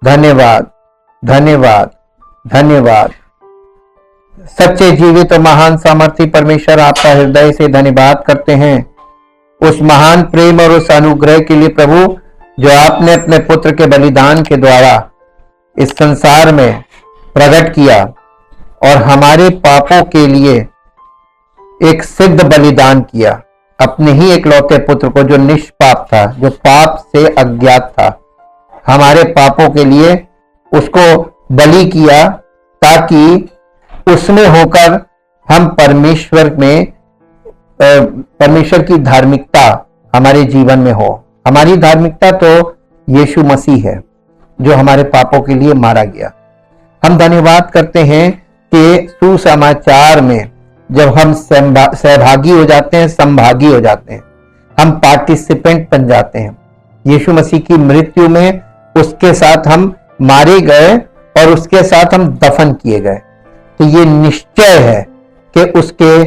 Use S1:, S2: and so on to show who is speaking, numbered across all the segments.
S1: धन्यवाद, धन्यवाद, धन्यवाद। सच्चे जीवित और महान सामर्थी परमेश्वर, आपका हृदय से धन्यवाद करते हैं उस महान प्रेम और उस अनुग्रह के लिए प्रभु, जो आपने अपने पुत्र के बलिदान के द्वारा इस संसार में प्रकट किया और हमारे पापों के लिए एक सिद्ध बलिदान किया। अपने ही एकलौते पुत्र को, जो निष्पाप था, जो पाप से अज्ञात था, हमारे पापों के लिए उसको बलि किया, ताकि उसमें होकर हम परमेश्वर की धार्मिकता हमारे जीवन में हो। हमारी धार्मिकता तो यीशु मसीह है, जो हमारे पापों के लिए मारा गया। हम धन्यवाद करते हैं कि सुसमाचार में जब हम सहभागी हो जाते हैं, संभागी हो जाते हैं, हम पार्टिसिपेंट बन जाते हैं। यीशु मसीह की मृत्यु में उसके साथ हम मारे गए और उसके साथ हम दफन किए गए। तो ये निश्चय है कि उसके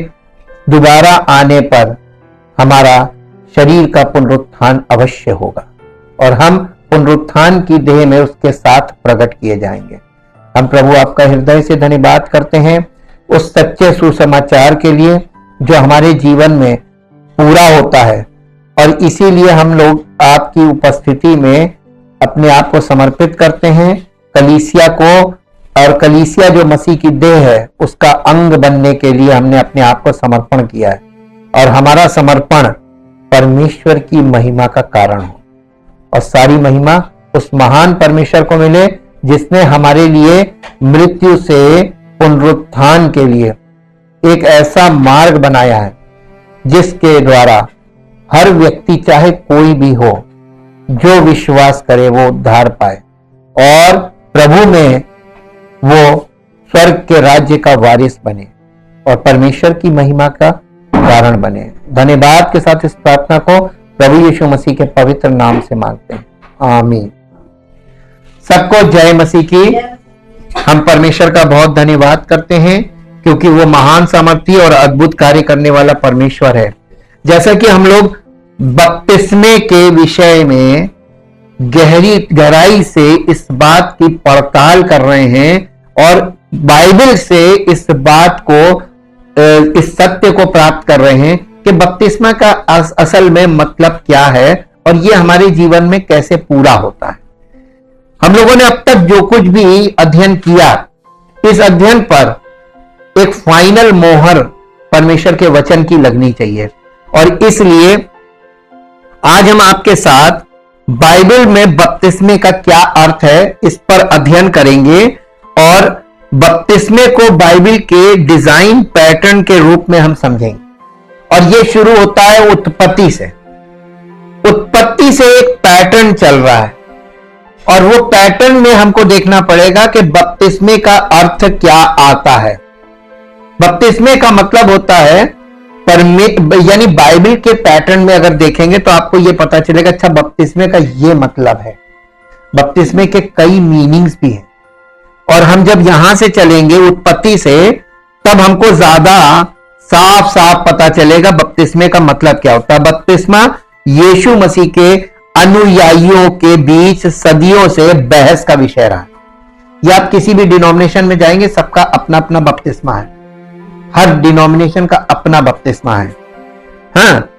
S1: दोबारा आने पर हमारा शरीर का पुनरुत्थान अवश्य होगा और हम पुनरुत्थान की देह में उसके साथ प्रकट किए जाएंगे। हम प्रभु आपका हृदय से धन्यवाद करते हैं उस सच्चे सुसमाचार के लिए, जो हमारे जीवन में पूरा होता है, और इसीलिए हम लोग आपकी उपस्थिति में अपने आप को समर्पित करते हैं कलीसिया को, और कलीसिया जो मसीह की देह है उसका अंग बनने के लिए हमने अपने आप को समर्पण किया है, और हमारा समर्पण परमेश्वर की महिमा का कारण हो, और सारी महिमा उस महान परमेश्वर को मिले जिसने हमारे लिए मृत्यु से पुनरुत्थान के लिए एक ऐसा मार्ग बनाया है जिसके द्वारा हर व्यक्ति, चाहे कोई भी हो, जो विश्वास करे वो उद्धार पाए और प्रभु में वो स्वर्ग के राज्य का वारिस बने और परमेश्वर की महिमा का कारण बने। धन्यवाद के साथ इस प्रार्थना को प्रभु यीशु मसीह के पवित्र नाम से मांगते हैं, आमीन। सबको जय मसीह की। हम परमेश्वर का बहुत धन्यवाद करते हैं क्योंकि वो महान सामर्थी और अद्भुत कार्य करने वाला परमेश्वर है। जैसा कि हम लोग बपतिस्मे के विषय में गहराई से इस बात की पड़ताल कर रहे हैं और बाइबल से इस बात को, इस सत्य को प्राप्त कर रहे हैं कि बपतिस्मा का असल में मतलब क्या है और ये हमारे जीवन में कैसे पूरा होता है। हम लोगों ने अब तक जो कुछ भी अध्ययन किया, इस अध्ययन पर एक फाइनल मोहर परमेश्वर के वचन की लगनी चाहिए, और इसलिए आज हम आपके साथ बाइबल में बपतिस्मे का क्या अर्थ है इस पर अध्ययन करेंगे, और बपतिस्मे को बाइबल के डिजाइन पैटर्न के रूप में हम समझेंगे। और यह शुरू होता है उत्पत्ति से। उत्पत्ति से एक पैटर्न चल रहा है और वो पैटर्न में हमको देखना पड़ेगा कि बपतिस्मे का अर्थ क्या आता है। बपतिस्मे का मतलब होता है यानी बाइबल के पैटर्न में अगर देखेंगे तो आपको यह पता चलेगा, अच्छा बपतिस्मे का ये मतलब है। बपतिस्मे के कई मीनिंग्स भी हैं और हम जब यहां से चलेंगे उत्पत्ति से, तब हमको ज्यादा साफ साफ पता चलेगा बपतिस्मे का मतलब क्या होता है। बपतिस्मा यीशु मसीह के अनुयायियों के बीच सदियों से बहस का विषय रहा। या आप किसी भी डिनोमिनेशन में जाएंगे, सबका अपना अपना बपतिस्मा है। हर डिनोमिनेशन का अपना बपतिस्मा है। हाँ,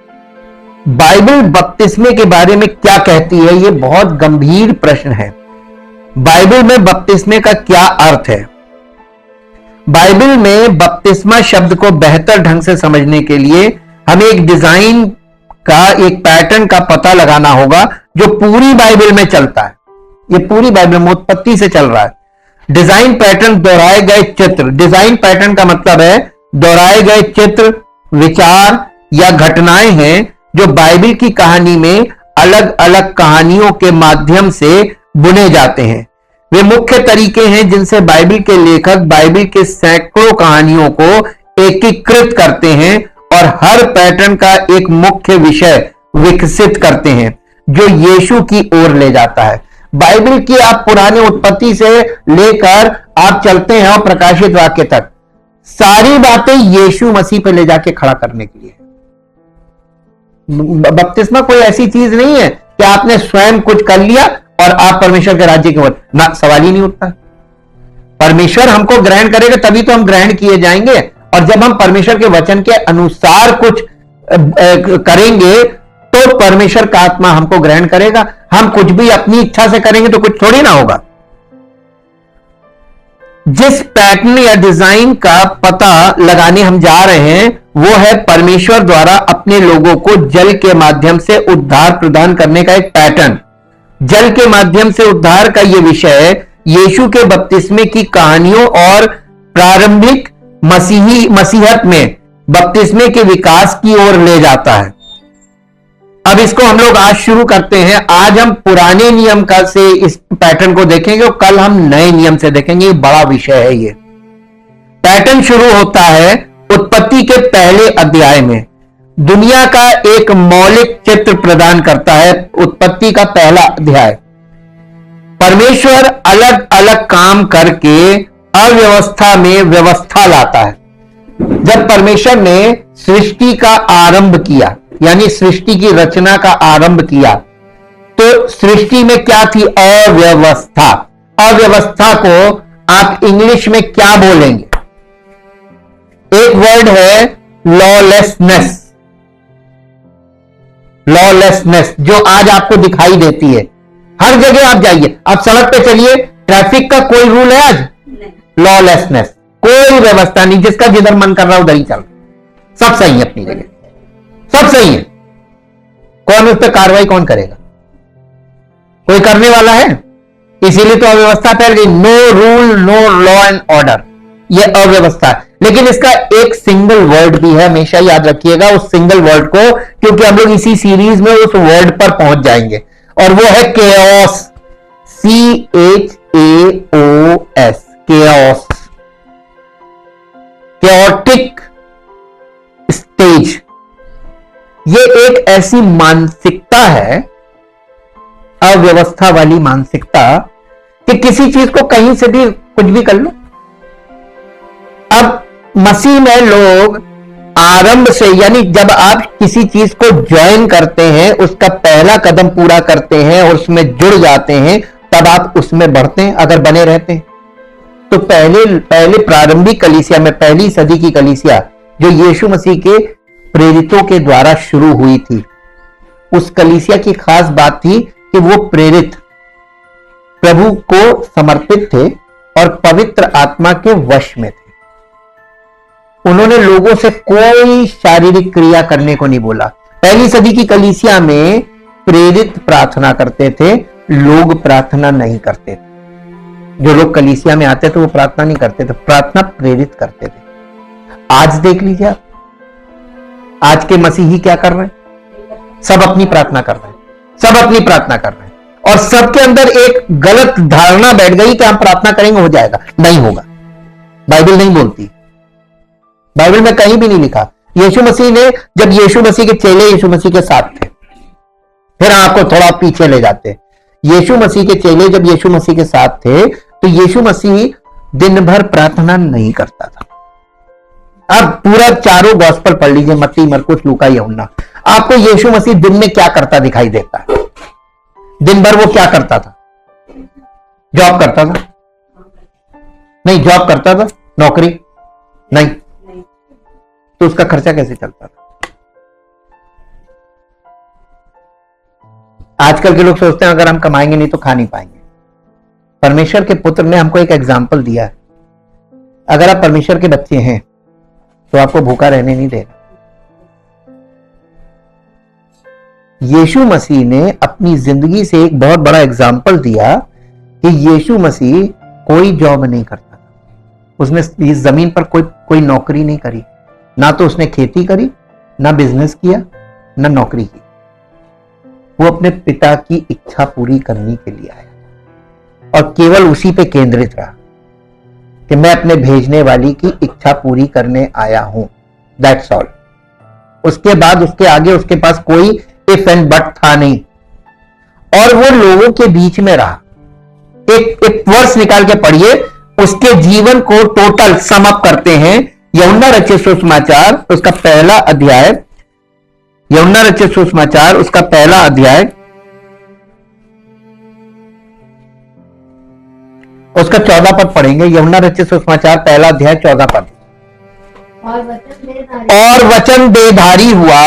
S1: बाइबल बपतिस्मे के बारे में क्या कहती है, यह बहुत गंभीर प्रश्न है। बाइबल में बपतिस्मे का क्या अर्थ है? बाइबल में बपतिस्मा शब्द को बेहतर ढंग से समझने के लिए हमें एक डिजाइन का, एक पैटर्न का पता लगाना होगा जो पूरी बाइबल में चलता है। ये पूरी बाइबल में उत्पत्ति से चल रहा है। डिजाइन पैटर्न, दोहराए गए चित्र। डिजाइन पैटर्न का मतलब है दोहराए गए चित्र, विचार या घटनाएं हैं जो बाइबल की कहानी में अलग अलग कहानियों के माध्यम से बुने जाते हैं। वे मुख्य तरीके हैं जिनसे बाइबल के लेखक बाइबल के सैकड़ों कहानियों को एकीकृत करते हैं और हर पैटर्न का एक मुख्य विषय विकसित करते हैं जो यीशु की ओर ले जाता है। बाइबल की आप पुराने उत्पत्ति से लेकर आप चलते हैं और प्रकाशित वाक्य तक, सारी बातें यीशु मसीह पे ले जाके खड़ा करने के लिए। बपतिस्मा कोई ऐसी चीज नहीं है कि आपने स्वयं कुछ कर लिया और आप परमेश्वर के राज्य के वचन, ना, सवाल ही नहीं उठता। परमेश्वर हमको ग्रहण करेगा तभी तो हम ग्रहण किए जाएंगे, और जब हम परमेश्वर के वचन के अनुसार कुछ करेंगे तो परमेश्वर का आत्मा हमको ग्रहण करेगा। हम कुछ भी अपनी इच्छा से करेंगे तो कुछ थोड़ी ना होगा। जिस पैटर्न या डिजाइन का पता लगाने हम जा रहे हैं वो है परमेश्वर द्वारा अपने लोगों को जल के माध्यम से उद्धार प्रदान करने का एक पैटर्न। जल के माध्यम से उद्धार का यह विषय यीशु के बपतिस्मे की कहानियों और प्रारंभिक मसीहत में बपतिस्मे के विकास की ओर ले जाता है। अब इसको हम लोग आज शुरू करते हैं। आज हम पुराने नियम का से इस पैटर्न को देखेंगे और कल हम नए नियम से देखेंगे। ये बड़ा विषय है। ये पैटर्न शुरू होता है उत्पत्ति के पहले अध्याय में। दुनिया का एक मौलिक चित्र प्रदान करता है उत्पत्ति का पहला अध्याय। परमेश्वर अलग अलग काम करके अव्यवस्था में व्यवस्था लाता है। जब परमेश्वर ने सृष्टि का आरंभ किया, यानी सृष्टि की रचना का आरंभ किया, तो सृष्टि में क्या थी? अव्यवस्था। अव्यवस्था को आप इंग्लिश में क्या बोलेंगे? एक वर्ड है लॉलेसनेस। लॉलेसनेस जो आज आपको दिखाई देती है हर जगह। आप जाइए, आप सड़क पे चलिए, ट्रैफिक का कोई रूल है आज? लॉलेसनेस, कोई व्यवस्था नहीं। जिसका जिधर मन कर रहा उधर ही चल, सब सही है अपनी जगह, सब सही है। कौन उस पर कार्रवाई कौन करेगा? कोई करने वाला है? इसीलिए तो अव्यवस्था फैल गई। No rule, no law and order, ये अव्यवस्था है। लेकिन इसका एक सिंगल वर्ड भी है, हमेशा याद रखिएगा उस सिंगल वर्ड को, क्योंकि हम लोग इसी सीरीज में उस वर्ड पर पहुंच जाएंगे, और वो है chaos. CHAOS, chaos, chaotic stage. ये एक ऐसी मानसिकता है, अव्यवस्था वाली मानसिकता, कि किसी चीज को कहीं से भी कुछ भी कर लो। अब मसीह में लोग आरंभ से, यानी जब आप किसी चीज को ज्वाइन करते हैं, उसका पहला कदम पूरा करते हैं और उसमें जुड़ जाते हैं, तब आप उसमें बढ़ते हैं, अगर बने रहते हैं तो। पहले प्रारंभिक कलीसिया में, पहली सदी की कलीसिया जो यीशु मसीह के प्रेरितों के द्वारा शुरू हुई थी, उस कलीसिया की खास बात थी कि वो प्रेरित प्रभु को समर्पित थे और पवित्र आत्मा के वश में थे। उन्होंने लोगों से कोई शारीरिक क्रिया करने को नहीं बोला। पहली सदी की कलीसिया में प्रेरित प्रार्थना करते थे, लोग प्रार्थना नहीं करते थे। जो लोग कलीसिया में आते थे वो प्रार्थना नहीं करते थे, प्रार्थना प्रेरित करते थे। आज देख लीजिए आप, आज के मसीही क्या कर रहे हैं? सब अपनी प्रार्थना कर रहे हैं, सब अपनी प्रार्थना कर रहे हैं, और सबके अंदर एक गलत धारणा बैठ गई कि हम प्रार्थना करेंगे हो जाएगा। नहीं होगा, बाइबल नहीं बोलती। बाइबल में कहीं भी नहीं लिखा। यीशु मसीह ने, जब यीशु मसीह के चेले यीशु मसीह के साथ थे, फिर आपको थोड़ा पीछे ले जाते हैं। यीशु मसीह के चेले जब यीशु मसीह के साथ थे तो यीशु मसीह दिन भर प्रार्थना नहीं करता था। अब पूरा चारों गॉस्पेल पढ़ लीजिए, मत्ती, मरकुस, लूका, यूहन्ना, आपको यीशु मसीह दिन में क्या करता दिखाई देता है? दिन भर वो क्या करता था? जॉब करता था? नहीं। जॉब करता था? नौकरी? नहीं। तो उसका खर्चा कैसे चलता था? आजकल के लोग सोचते हैं अगर हम कमाएंगे नहीं तो खा नहीं पाएंगे। परमेश्वर के पुत्र ने हमको एक एग्जाम्पल दिया है। अगर आप परमेश्वर के बच्चे हैं तो आपको भूखा रहने नहीं देगा। यीशु मसीह ने अपनी जिंदगी से एक बहुत बड़ा एग्जाम्पल दिया कि यीशु मसीह कोई जॉब नहीं करता था। उसने इस जमीन पर कोई नौकरी नहीं करी, ना तो उसने खेती करी, ना बिजनेस किया, ना नौकरी की। वो अपने पिता की इच्छा पूरी करने के लिए आया और केवल उसी पे केंद्रित रहा कि मैं अपने भेजने वाली की इच्छा पूरी करने आया हूं। That's all. उसके बाद, उसके आगे उसके पास कोई इफ एंड बट था नहीं, और वो लोगों के बीच में रहा। एक वर्ष निकाल के पढ़िए, उसके जीवन को टोटल सम अप करते हैं यूहन्ना रचित सुसमाचार उसका पहला अध्याय। यूहन्ना रचित सुसमाचार उसका पहला अध्याय उसका 14 पद पढ़ेंगे, यूहन्ना रचित सुसमाचार पहला अध्याय 14 पद। और वचन देहधारी हुआ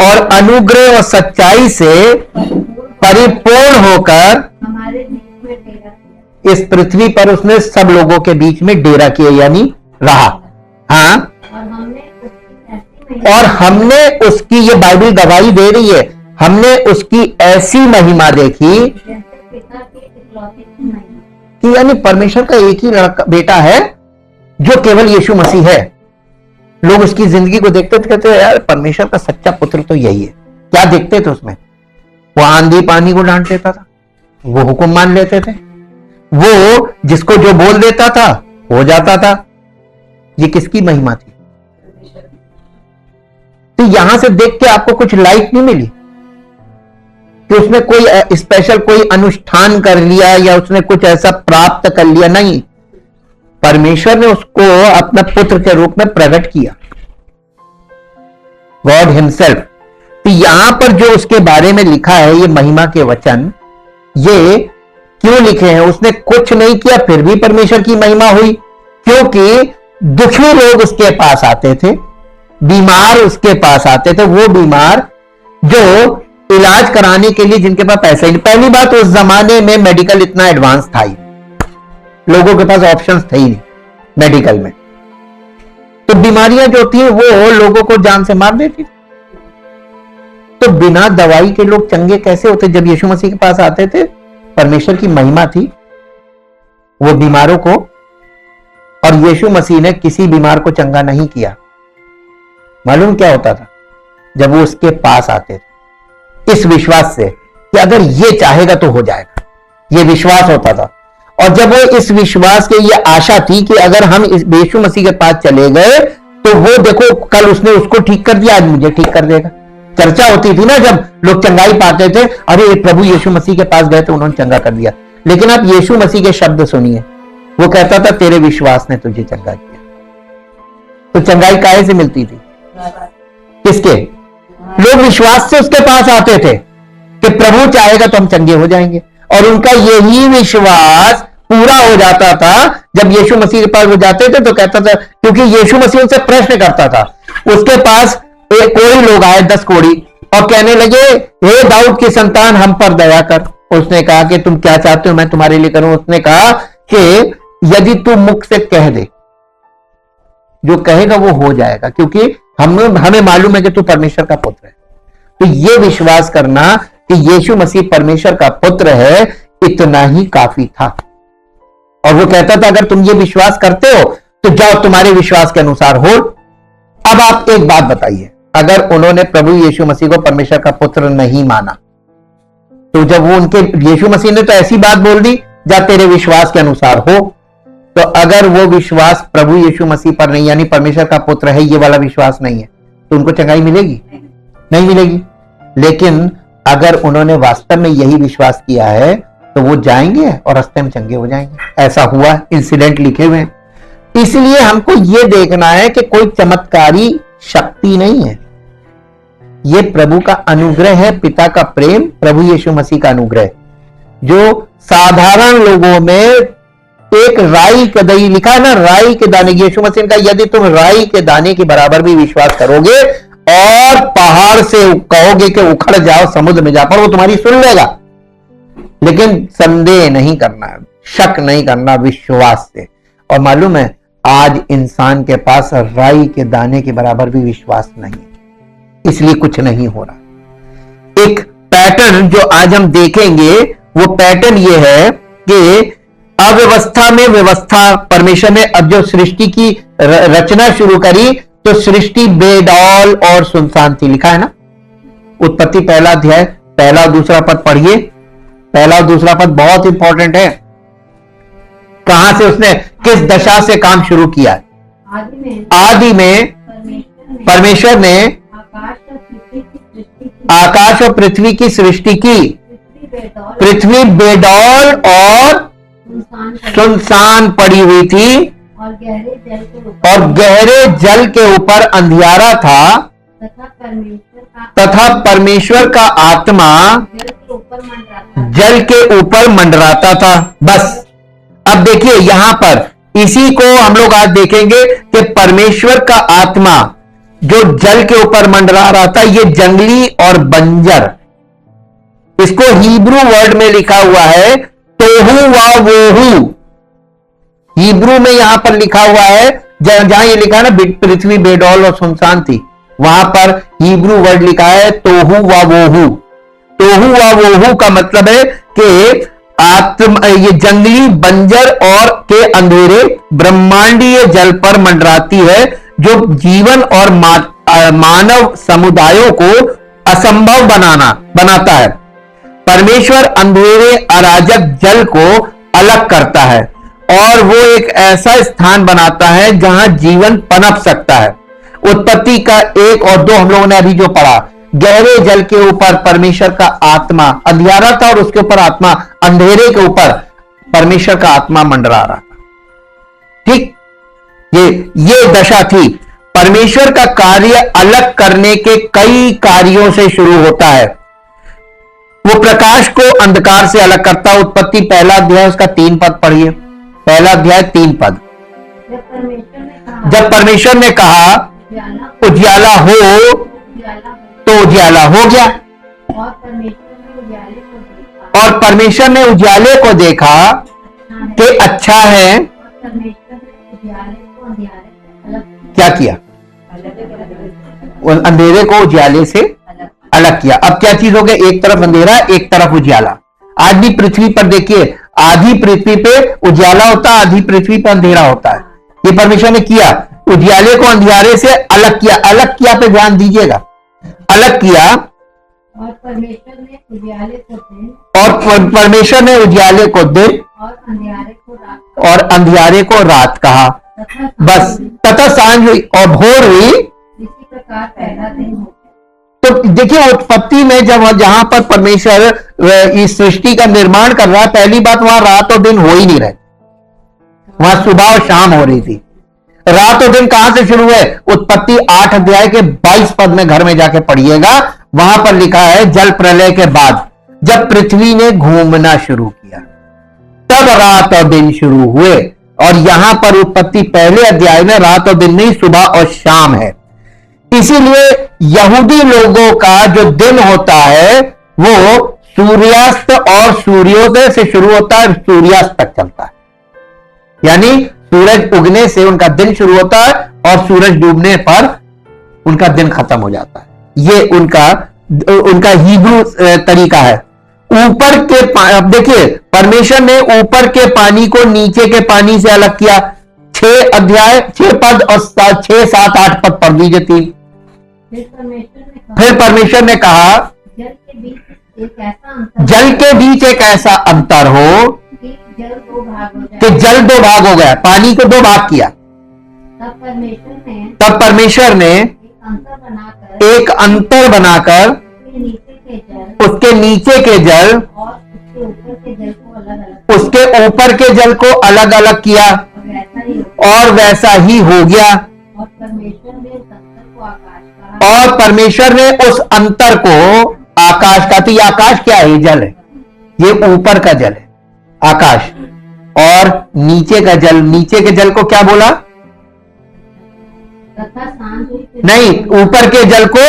S1: और अनुग्रह और सच्चाई से परिपूर्ण होकर
S2: हमारे बीच में डेरा किया।
S1: इस पृथ्वी पर उसने सब लोगों के बीच में डेरा किया, यानी रहा। हाँ, और हमने उसकी, ये बाइबल गवाही दे रही है, हमने उसकी ऐसी महिमा देखी
S2: जैसे पिता के इकलौते की महिमा,
S1: कि यानी परमेश्वर का एक ही लड़का बेटा है जो केवल यीशु मसीह है। लोग उसकी जिंदगी को देखते थे, कहते यार परमेश्वर का सच्चा पुत्र तो यही है। क्या देखते थे उसमें? वो आंधी पानी को डांट देता था, वो हुक्म मान लेते थे, वो जिसको जो बोल देता था हो जाता था। ये किसकी महिमा थी? तो यहां से देख के आपको कुछ लाइट नहीं मिली कि उसने कोई स्पेशल कोई अनुष्ठान कर लिया या उसने कुछ ऐसा प्राप्त कर लिया, नहीं। परमेश्वर ने उसको अपना पुत्र के रूप में प्रकट किया, गॉड हिमसेल्फ। तो यहां पर जो उसके बारे में लिखा है, ये महिमा के वचन, ये क्यों लिखे हैं? उसने कुछ नहीं किया फिर भी परमेश्वर की महिमा हुई, क्योंकि दुखी लोग उसके पास आते थे, बीमार उसके पास आते थे, वो बीमार जो इलाज कराने के लिए जिनके पास पैसा ही नहीं। पहली बात, उस जमाने में मेडिकल इतना एडवांस था ही, लोगों के पास ऑप्शंस थे ही नहीं मेडिकल में। तो बीमारियां जो थी वो लोगों को जान से मार देती थी। तो बिना दवाई के लोग चंगे कैसे होते? जब यीशु मसीह के पास आते थे, परमेश्वर की महिमा थी वो बीमारों को, और यीशु मसीह ने किसी बीमार को चंगा नहीं किया। मालूम क्या होता था? जब वो उसके पास आते थे इस विश्वास से कि अगर ये चाहेगा तो हो जाएगा, ये विश्वास होता था। और जब वो इस विश्वास के, ये आशा थी कि अगर हम इस यीशु मसीह के पास चले गए तो वो देखो, कल उसने उसको ठीक कर दिया, आज मुझे ठीक कर देगा। चर्चा होती थी ना जब लोग चंगाई पाते थे, अरे प्रभु यीशु मसीह के पास गए तो उन्होंने चंगा कर दिया। लेकिन आप यीशु मसीह के शब्द सुनिए, वो कहता था तेरे विश्वास ने तुझे चंगा किया। तो चंगाई काहे से मिलती थी? किसके? लोग विश्वास से उसके पास आते थे कि प्रभु चाहेगा तो हम चंगे हो जाएंगे, और उनका यही विश्वास पूरा हो जाता था। जब यीशु मसीह के पास वो जाते थे तो कहता था, क्योंकि यीशु मसीह उनसे प्रश्न करता था। उसके पास कोई लोग आए 10 कोढ़ी और कहने लगे, हे दाऊद की संतान हम पर दया कर। उसने कहा कि तुम क्या चाहते हो मैं तुम्हारे लिए करूं? उसने कहा कि यदि तू मुख से कह दे, जो कहेगा वो हो जाएगा, क्योंकि हमें मालूम है कि तू परमेश्वर का पुत्र है। तो ये विश्वास करना कि यीशु मसीह परमेश्वर का पुत्र है, इतना ही काफी था। और वो कहता था अगर तुम ये विश्वास करते हो तो जाओ तुम्हारे विश्वास के अनुसार हो। अब आप एक बात बताइए, अगर उन्होंने प्रभु यीशु मसीह को परमेश्वर का पुत्र नहीं माना, तो जब वो उनके, यीशु मसीह ने तो ऐसी बात बोल दी, जा तेरे विश्वास के अनुसार हो। तो अगर वो विश्वास प्रभु यीशु मसीह पर नहीं, यानी परमेश्वर का पुत्र है, ये वाला विश्वास नहीं है, तो उनको चंगाई मिलेगी? नहीं मिलेगी। लेकिन अगर उन्होंने वास्तव में यही विश्वास किया है तो वो जाएंगे और रास्ते में चंगे हो जाएंगे। ऐसा हुआ, इंसिडेंट लिखे हुए हैं। इसलिए हमको ये देखना है कि कोई चमत्कारी शक्ति नहीं है, ये प्रभु का अनुग्रह है, पिता का प्रेम, प्रभु यीशु मसीह का अनुग्रह, जो साधारण लोगों में एक राई के दही, लिखा है ना राई के दाने, यीशु मसीह का यदि तुम राई के दाने के बराबर भी विश्वास करोगे और पहाड़ से कहोगे कि उखड़ जाओ समुद्र में जा, पर वो तुम्हारी सुन लेगा। लेकिन संदेह नहीं करना, शक नहीं करना, विश्वास से। और मालूम है आज इंसान के पास राई के दाने के बराबर भी विश्वास नहीं, इसलिए कुछ नहीं हो रहा। एक पैटर्न जो आज हम देखेंगे वो पैटर्न ये है कि अव्यवस्था में व्यवस्था। परमेश्वर ने अब जो सृष्टि की रचना शुरू करी तो सृष्टि बेडौल और सुनसान थी, लिखा है ना उत्पत्ति पहला अध्याय पहला और दूसरा पद पढ़िए। पहला और दूसरा पद बहुत इंपॉर्टेंट है। कहां से उसने किस दशा से काम शुरू किया? आदि में परमेश्वर ने आकाश और पृथ्वी की सृष्टि की। पृथ्वी बेडौल और सुनसान पड़ी हुई थी और गहरे जल के ऊपर अंधियारा था, तथा परमेश्वर का आत्मा
S2: जल के ऊपर मंडराता
S1: जल के ऊपर मंडराता था। बस अब देखिए यहां पर इसी को हम लोग आज देखेंगे कि परमेश्वर का आत्मा जो जल के ऊपर मंडरा रहा था, ये जंगली और बंजर, इसको हिब्रू वर्ड में लिखा हुआ है तोहू वा वोहू। हिब्रू में यहां पर लिखा हुआ है, जहां ये लिखा है ना पृथ्वी बेडौल और सुनसान थी, वहां पर हिब्रू वर्ड लिखा है तोहू वा वोहू। तोहू वा वोहू का मतलब है कि आत्मा, ये जंगली बंजर और के अंधेरे ब्रह्मांडीय जल पर मंडराती है, जो जीवन और मानव समुदायों को असंभव बनाता है। परमेश्वर अंधेरे अराजक जल को अलग करता है और वो एक ऐसा स्थान बनाता है जहां जीवन पनप सकता है। उत्पत्ति का 1 और 2 हम लोगों ने अभी जो पढ़ा, गहरे जल के ऊपर परमेश्वर का आत्मा, अंधियारा था और उसके ऊपर आत्मा, अंधेरे के ऊपर परमेश्वर का आत्मा मंडरा रहा था। ठीक, ये दशा थी। परमेश्वर का कार्य अलग करने के कई कार्यों से शुरू होता है। वो प्रकाश को अंधकार से अलग करता है। उत्पत्ति 1 अध्याय उसका 3 पद पढ़िए। 1 अध्याय 3 पद। जब परमेश्वर ने कहा उजियाला हो, तो उजियाला हो गया। और परमेश्वर ने उजियाले को देखा कि अच्छा है। क्या किया? अंधेरे को उजियाले से अलग किया। अब क्या चीज हो गया? एक तरफ अंधेरा, एक तरफ उजियाला। आज भी पृथ्वी पर देखिए, आधी पृथ्वी पे उजियाला होता है, आधी पृथ्वी पर अंधेरा होता है। ये परमेश्वर ने किया, उजियाले को अंधियारे से अलग किया। अलग किया पे ध्यान दीजिएगा, अलग किया।
S2: और परमेश्वर ने उजियाले को दिन
S1: और अंधियारे को रात कहा। बस, तथा सांझ हुई और भोर हुई।
S2: इसी प्रकार पहला दिन हो गया।
S1: तो देखिए उत्पत्ति में जहां पर परमेश्वर इस सृष्टि का निर्माण कर रहा है, पहली बात वहां रात और दिन हो ही नहीं रहे, वहां सुबह और शाम हो रही थी। रात और दिन कहां से शुरू है? उत्पत्ति 8 अध्याय के 22 पद में घर में जाके पढ़िएगा, वहां पर लिखा है जल प्रलय के बाद जब पृथ्वी ने घूमना शुरू किया तब रात और दिन शुरू हुए। और यहां पर उत्पत्ति 1 अध्याय में रात और दिन नहीं, सुबह और शाम है। इसीलिए यहूदी लोगों का जो दिन होता है वो सूर्यास्त और सूर्योदय से शुरू होता है, सूर्यास्त तक चलता है। यानी सूरज उगने से उनका दिन शुरू होता है और सूरज डूबने पर उनका दिन खत्म हो जाता है। ये उनका हिब्रू तरीका है। ऊपर के अब देखिए परमेश्वर ने ऊपर के पानी को नीचे के पानी से अलग किया। 6 अध्याय 6 पद और 6, 7, 8 पद पढ़ लीजिए। 3 फिर परमेश्वर ने कहा
S2: जल
S1: के बीच एक ऐसा अंतर हो
S2: कि जल 2 भाग हो जाए।
S1: कि जल 2 भाग हो गया, पानी को 2 भाग किया। तब परमेश्वर ने एक अंतर बनाकर उसके नीचे के जल उसके ऊपर के जल को अलग अलग किया और वैसा ही हो गया। और परमेश्वर ने उस अंतर को आकाश का, तो ये आकाश क्या है? ये जल है, ये ऊपर का जल है आकाश। और नीचे का जल, नीचे के जल को क्या बोला? नहीं, ऊपर के जल को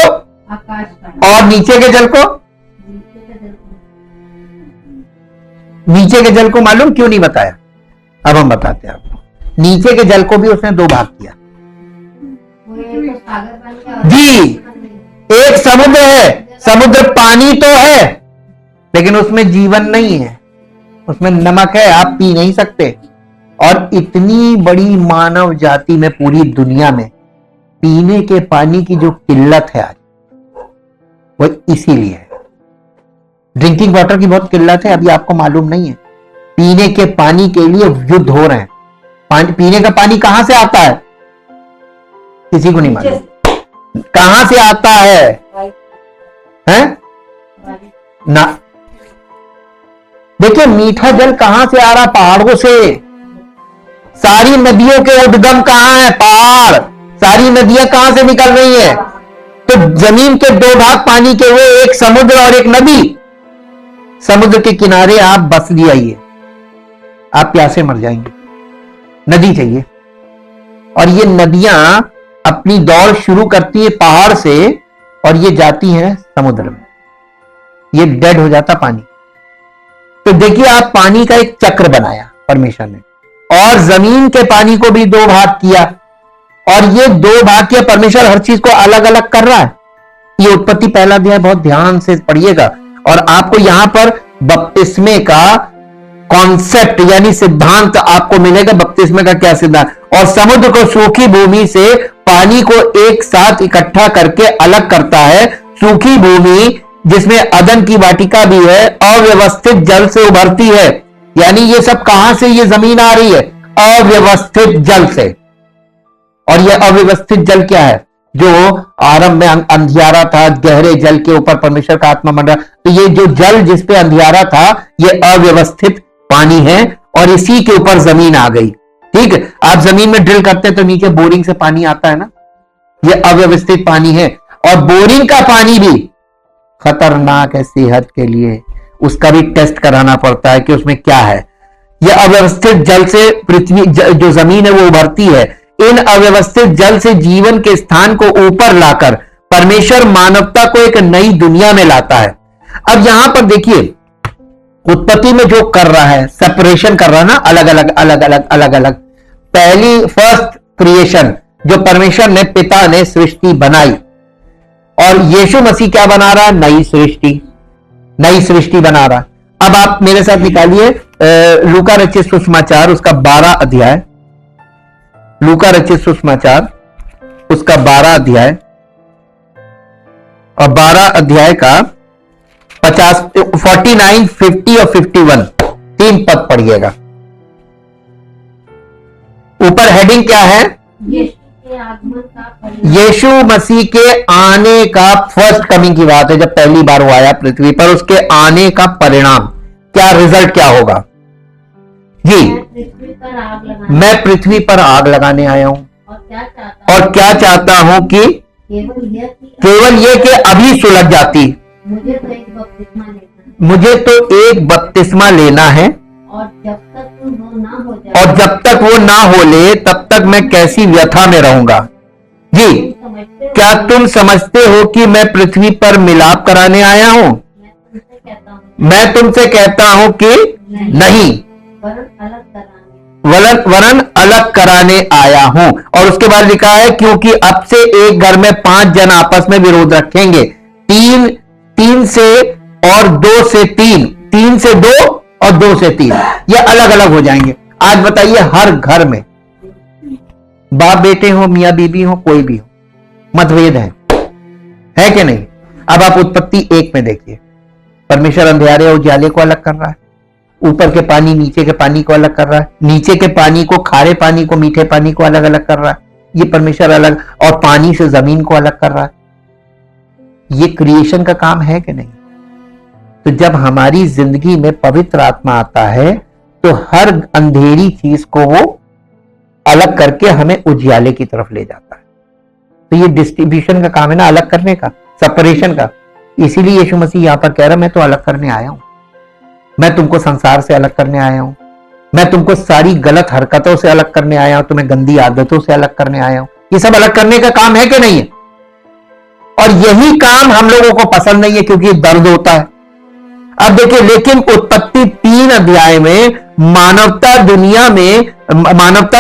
S2: आकाश का।
S1: और नीचे के जल को, नीचे के जल को मालूम क्यों नहीं बताया? अब हम बताते हैं आपको। नीचे के जल को भी उसने 2 भाग किया जी। एक समुद्र है, समुद्र पानी तो है लेकिन उसमें जीवन नहीं है, उसमें नमक है, आप पी नहीं सकते। और इतनी बड़ी मानव जाति में, पूरी दुनिया में पीने के पानी की जो किल्लत है आज, वो इसीलिए है। ड्रिंकिंग वाटर की बहुत किल्लत है, अभी आपको मालूम नहीं है। पीने के पानी के लिए युद्ध हो रहे हैं। पीने का पानी कहां से आता है? किसी को नहीं मालूम कहां से आता है, हैं? ना, देखिए मीठा जल कहां से आ रहा? पहाड़ों से। सारी नदियों के उद्गम कहां है? पहाड़। सारी नदियां कहां से निकल रही है? तो जमीन के दो भाग पानी के हुए, एक समुद्र और एक नदी। समुद्र के किनारे आप बस जाइए, आप प्यासे मर जाएंगे, नदी चाहिए। और ये नदियां अपनी दौड़ शुरू करती है पहाड़ से और ये जाती हैं समुद्र में, ये डेड हो जाता पानी। तो देखिए, आप पानी का एक चक्र बनाया परमेश्वर ने, और जमीन के पानी को भी दो भाग किया, और ये दो भाग किया। परमेश्वर हर चीज को अलग अलग कर रहा है। ये उत्पत्ति पहला अध्याय बहुत ध्यान से पढ़िएगा, और आपको यहां पर बपतिस्मे का कॉन्सेप्ट यानी सिद्धांत आपको मिलेगा। बपतिस्मे का क्या सिद्धांत? और समुद्र को सूखी भूमि से पानी को एक साथ इकट्ठा करके अलग करता है। सूखी भूमि जिसमें अदन की वाटिका भी है, अव्यवस्थित जल से उभरती है। यानी ये सब कहां से ये जमीन आ रही है? अव्यवस्थित जल से। और यह अव्यवस्थित जल क्या है? जो आरंभ में अंधियारा था, गहरे जल के ऊपर परमेश्वर का आत्मा मंडरा। तो ये जो जल जिस पे अंधियारा था, ये अव्यवस्थित पानी है, और इसी के ऊपर जमीन आ गई। ठीक है, आप जमीन में ड्रिल करते हैं तो नीचे बोरिंग से पानी आता है ना, ये अव्यवस्थित पानी है। और बोरिंग का पानी भी खतरनाक है सेहत के लिए, उसका भी टेस्ट कराना पड़ता है कि उसमें क्या है। यह अव्यवस्थित जल से पृथ्वी जो जमीन है वो उभरती है। इन अव्यवस्थित जल से जीवन के स्थान को ऊपर लाकर परमेश्वर मानवता को एक नई दुनिया में लाता है। अब यहां पर देखिए, उत्पत्ति में जो कर रहा है, सेपरेशन कर रहा है ना, अलग अलग अलग अलग अलग अलग। पहली फर्स्ट क्रिएशन जो परमेश्वर ने, पिता ने सृष्टि बनाई, और यीशु मसीह क्या बना रहा है? नई सृष्टि, नई सृष्टि बना रहा है। अब आप मेरे साथ निकालिए लूका रचित सुसमाचार उसका 12 अध्याय, लूका रचित सुसमाचार उसका 12 अध्याय, और 12 अध्याय का 49, 50 और 51 तीन पद पढ़िएगा। ऊपर हेडिंग क्या है? यीशु मसीह के आने का फर्स्ट कमिंग की बात है। जब पहली बार वो आया पृथ्वी पर, उसके आने का परिणाम क्या, रिजल्ट क्या होगा जी? मैं पृथ्वी पर आग लगाने आया हूं, और क्या चाहता हूं कि केवल ये कि अभी सुलझ जाती। मुझे तो एक बपतिस्मा लेना है, और जब तक वो ना हो ले तब तक मैं कैसी व्यथा में रहूंगा जी। क्या तुम समझते हो कि मैं पृथ्वी पर मिलाप कराने आया हूं? मैं तुमसे कहता हूं कि नहीं, वरन अलग कराने आया हूं। और उसके बाद लिखा है, क्योंकि अब से एक घर में 5 जन आपस में विरोध रखेंगे, 3 से और 2 से 3, 3 से 2 और 2 से 3, ये अलग अलग हो जाएंगे। आज बताइए, हर घर में बाप बेटे हो, मियां बीबी हो, कोई भी हो, मतभेद है कि नहीं? अब आप उत्पत्ति 1 में देखिए, परमेश्वर अंधियारे और उजाले को अलग कर रहा है, ऊपर के पानी नीचे के पानी को अलग कर रहा है, नीचे के पानी को, खारे पानी को, मीठे पानी को अलग अलग कर रहा है। ये परमेश्वर अलग, और पानी से जमीन को अलग कर रहा है। ये क्रिएशन का काम है कि नहीं? तो जब हमारी जिंदगी में पवित्र आत्मा आता है तो हर अंधेरी चीज को वो अलग करके हमें उजियाले की तरफ ले जाता है। तो ये डिस्ट्रीब्यूशन का काम है ना, अलग करने का, सेपरेशन का। इसीलिए यीशु मसीह यहां पर कह रहा है, मैं तो अलग करने आया हूं, मैं तुमको संसार से अलग करने आया हूं, मैं तुमको सारी गलत हरकतों से अलग करने आया हूं, तुम्हें गंदी आदतों से अलग करने आया हूं। ये सब अलग करने का काम है कि नहीं है? और यही काम हम लोगों को पसंद नहीं है, क्योंकि दर्द होता है। अब देखिए, लेकिन उत्पत्ति 3 अध्याय में मानवता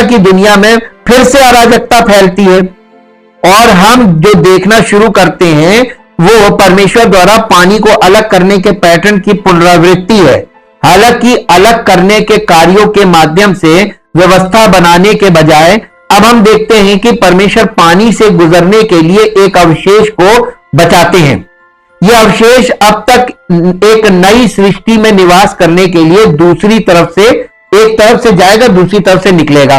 S1: की दुनिया में फिर से अराजकता फैलती है, और हम जो देखना शुरू करते हैं वो परमेश्वर द्वारा पानी को अलग करने के पैटर्न की पुनरावृत्ति है। हालांकि अलग करने के कार्यों के माध्यम से व्यवस्था बनाने के बजाय अब हम देखते हैं कि परमेश्वर पानी से गुजरने के लिए एक अवशेष को बचाते हैं। यह अवशेष अब तक एक नई सृष्टि में निवास करने के लिए दूसरी तरफ से, एक तरफ से जाएगा, दूसरी तरफ से निकलेगा।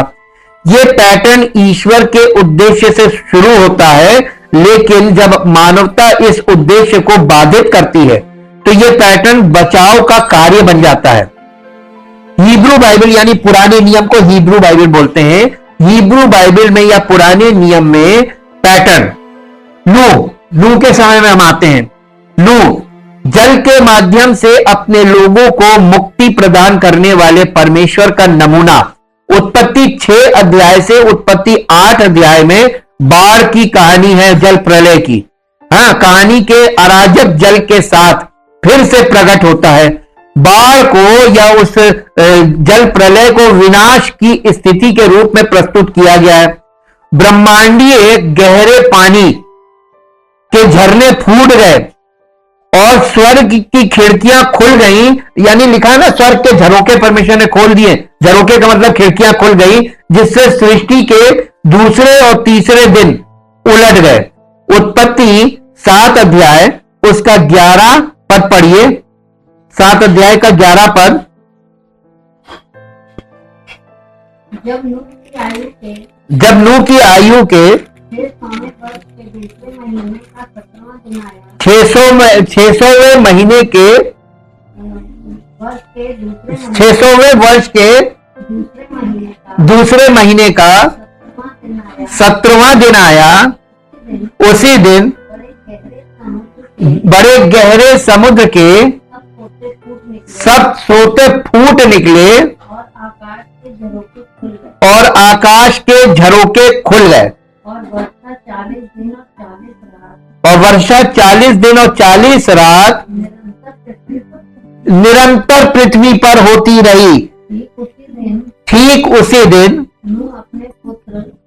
S1: यह पैटर्न ईश्वर के उद्देश्य से शुरू होता है, लेकिन जब मानवता इस उद्देश्य को बाधित करती है तो यह पैटर्न बचाव का कार्य बन जाता है। हिब्रू बाइबल यानी पुराने नियम को हिब्रू बाइबल बोलते हैं। हिब्रू बाइबल में या पुराने नियम में पैटर्न, नो नूह के समय में हम आते हैं। नूह जल के माध्यम से अपने लोगों को मुक्ति प्रदान करने वाले परमेश्वर का नमूना। उत्पत्ति 6 अध्याय से उत्पत्ति 8 अध्याय में बाढ़ की कहानी है, जल प्रलय की। हाँ, कहानी के अराजक जल के साथ फिर से प्रकट होता है। बाढ़ को या उस जल प्रलय को विनाश की स्थिति के रूप में प्रस्तुत किया गया है। ब्रह्मांडीय गहरे पानी के झरने फूट गए और स्वर्ग की खिड़कियां खुल गई, यानी लिखा है ना, स्वर्ग के झरोके परमेश्वर ने खोल दिए। झरोके का मतलब खिड़कियां खुल गई, जिससे सृष्टि के दूसरे और तीसरे दिन उलट गए। उत्पत्ति 7 अध्याय उसका 11 पद पढ़िए। 7 अध्याय का 11 पद।
S2: जब नूह की आयु के
S1: 600वें महीने के 600वें वर्ष के दूसरे महीने का 17वां दिन आया। उसी दिन बड़े गहरे समुद्र के सब सोते फूट निकले और आकाश के झरोके खुल गए। और वर्षा 40 दिन और 40 रात निरंतर पृथ्वी पर होती रही। ठीक उसी दिन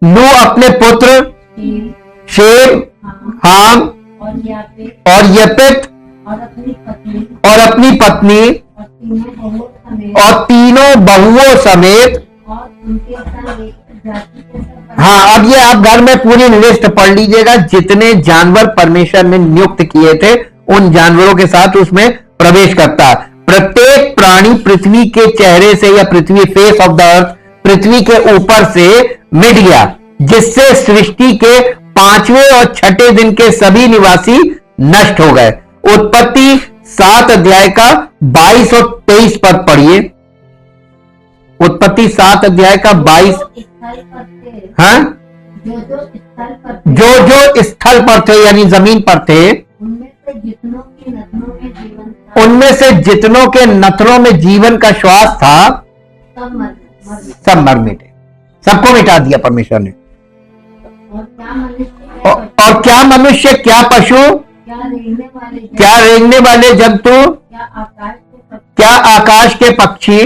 S1: नूह अपने पुत्र शेम, हाम और यपेत और अपनी पत्नी और तीनों बहुओं समेत। हाँ, अब ये आप घर में पूरी लिस्ट पढ़ लीजिएगा, जितने जानवर परमेश्वर ने नियुक्त किए थे उन जानवरों के साथ उसमें प्रवेश करता। प्रत्येक प्राणी पृथ्वी के चेहरे से या पृथ्वी फेस ऑफ द अर्थ, पृथ्वी के ऊपर से मिट गया, जिससे सृष्टि के 5वें और 6ठे दिन के सभी निवासी नष्ट हो गए। उत्पत्ति 7 अध्याय का 22 और 23 पद पढ़िए। उत्पत्ति 7 अध्याय का 22। हाँ, जो स्थल पर थे यानी जमीन पर थे, उनमें से जितनों के नथनों में जीवन का श्वास था सब मर मिटे। सबको मिटा दिया परमेश्वर ने। और क्या मनुष्य, क्या पशु, क्या रेंगने वाले जंतु, क्या आकाश के पक्षी,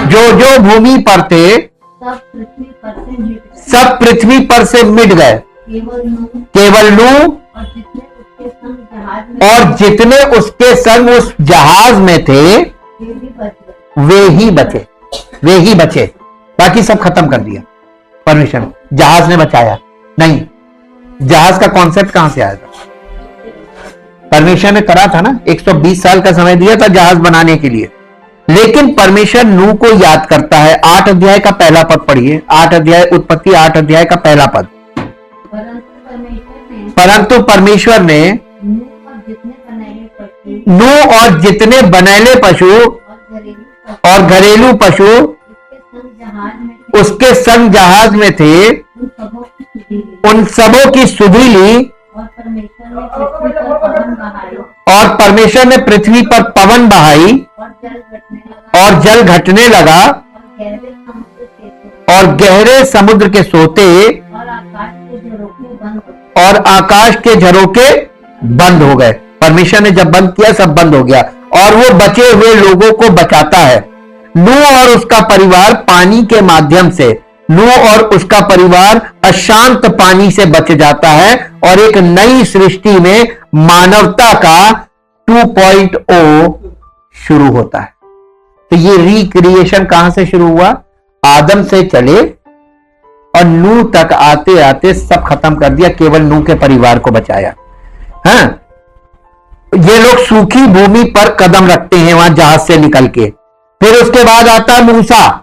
S1: जो भूमि पर थे, सब पृथ्वी पर से मिट गए। केवल नूह और जितने उसके संग उस जहाज में थे वे ही बचे। बाकी सब खत्म कर दिया परमेश्वर ने। जहाज ने बचाया नहीं। जहाज का कॉन्सेप्ट कहां से आया था? परमेश्वर ने करा था ना, 120 साल का समय दिया था जहाज बनाने के लिए। लेकिन परमेश्वर नूह को याद करता है। 8 अध्याय का पहला पद पढ़िए। 8 अध्याय, उत्पत्ति 8 अध्याय का पहला पद। परंतु परमेश्वर ने नूह और जितने बनैले पशु और घरेलू पशु उसके संग जहाज में थे, उन सबों की सुधि ली। और परमेश्वर ने पृथ्वी पर पवन बहाई और जल घटने लगा और गहरे समुद्र के सोते और आकाश के झरोके बंद हो गए। परमेश्वर ने जब बंद किया सब बंद हो गया और वो बचे हुए लोगों को बचाता है। नूह और उसका परिवार पानी के माध्यम से, नूह और उसका परिवार अशांत पानी से बच जाता है और एक नई सृष्टि में मानवता का 2.0 शुरू होता है। तो ये रिक्रिएशन कहां से शुरू हुआ? आदम से चले और नूह तक आते आते सब खत्म कर दिया, केवल नूह के परिवार को बचाया। हाँ, ये लोग सूखी भूमि पर कदम रखते हैं वहां जहाज से निकल के। फिर उसके बाद आता है मूसा।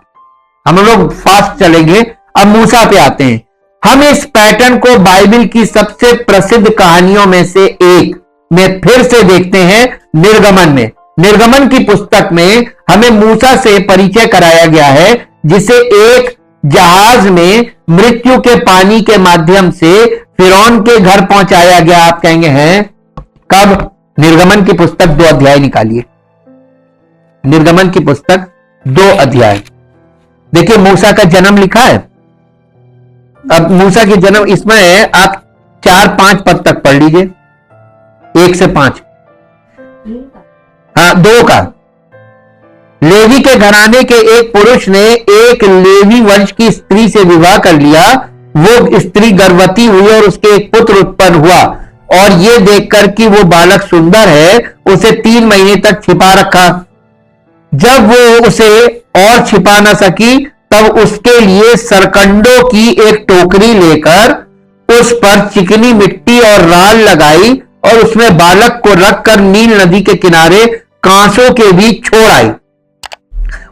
S1: हम लोग फास्ट चलेंगे, अब मूसा पे आते हैं। हम इस पैटर्न को बाइबल की सबसे प्रसिद्ध कहानियों में से एक में फिर से देखते हैं निर्गमन में। निर्गमन की पुस्तक में हमें मूसा से परिचय कराया गया है, जिसे एक जहाज में मृत्यु के पानी के माध्यम से फिरौन के घर पहुंचाया गया। आप कहेंगे हैं कब? निर्गमन की पुस्तक 2 अध्याय निकालिए। निर्गमन की पुस्तक 2 अध्याय देखिए, मूसा का जन्म लिखा है। अब मूसा के जन्म इसमें है, आप 4-5 पद तक पढ़ लीजिए, 1 से 5। हाँ, 2 का। लेवी के घराने के एक पुरुष ने एक लेवी वंश की स्त्री से विवाह कर लिया। वो स्त्री गर्भवती हुई और उसके एक पुत्र उत्पन्न हुआ, और ये देखकर कि वो बालक सुंदर है, उसे 3 महीने तक छिपा रखा। जब वो उसे और छिपा न सकी, तब उसके लिए सरकंडों की एक टोकरी लेकर उस पर चिकनी मिट्टी और राल लगाई और उसमें बालक को रखकर नील नदी के किनारे कांसों के बीच छोड़ आई।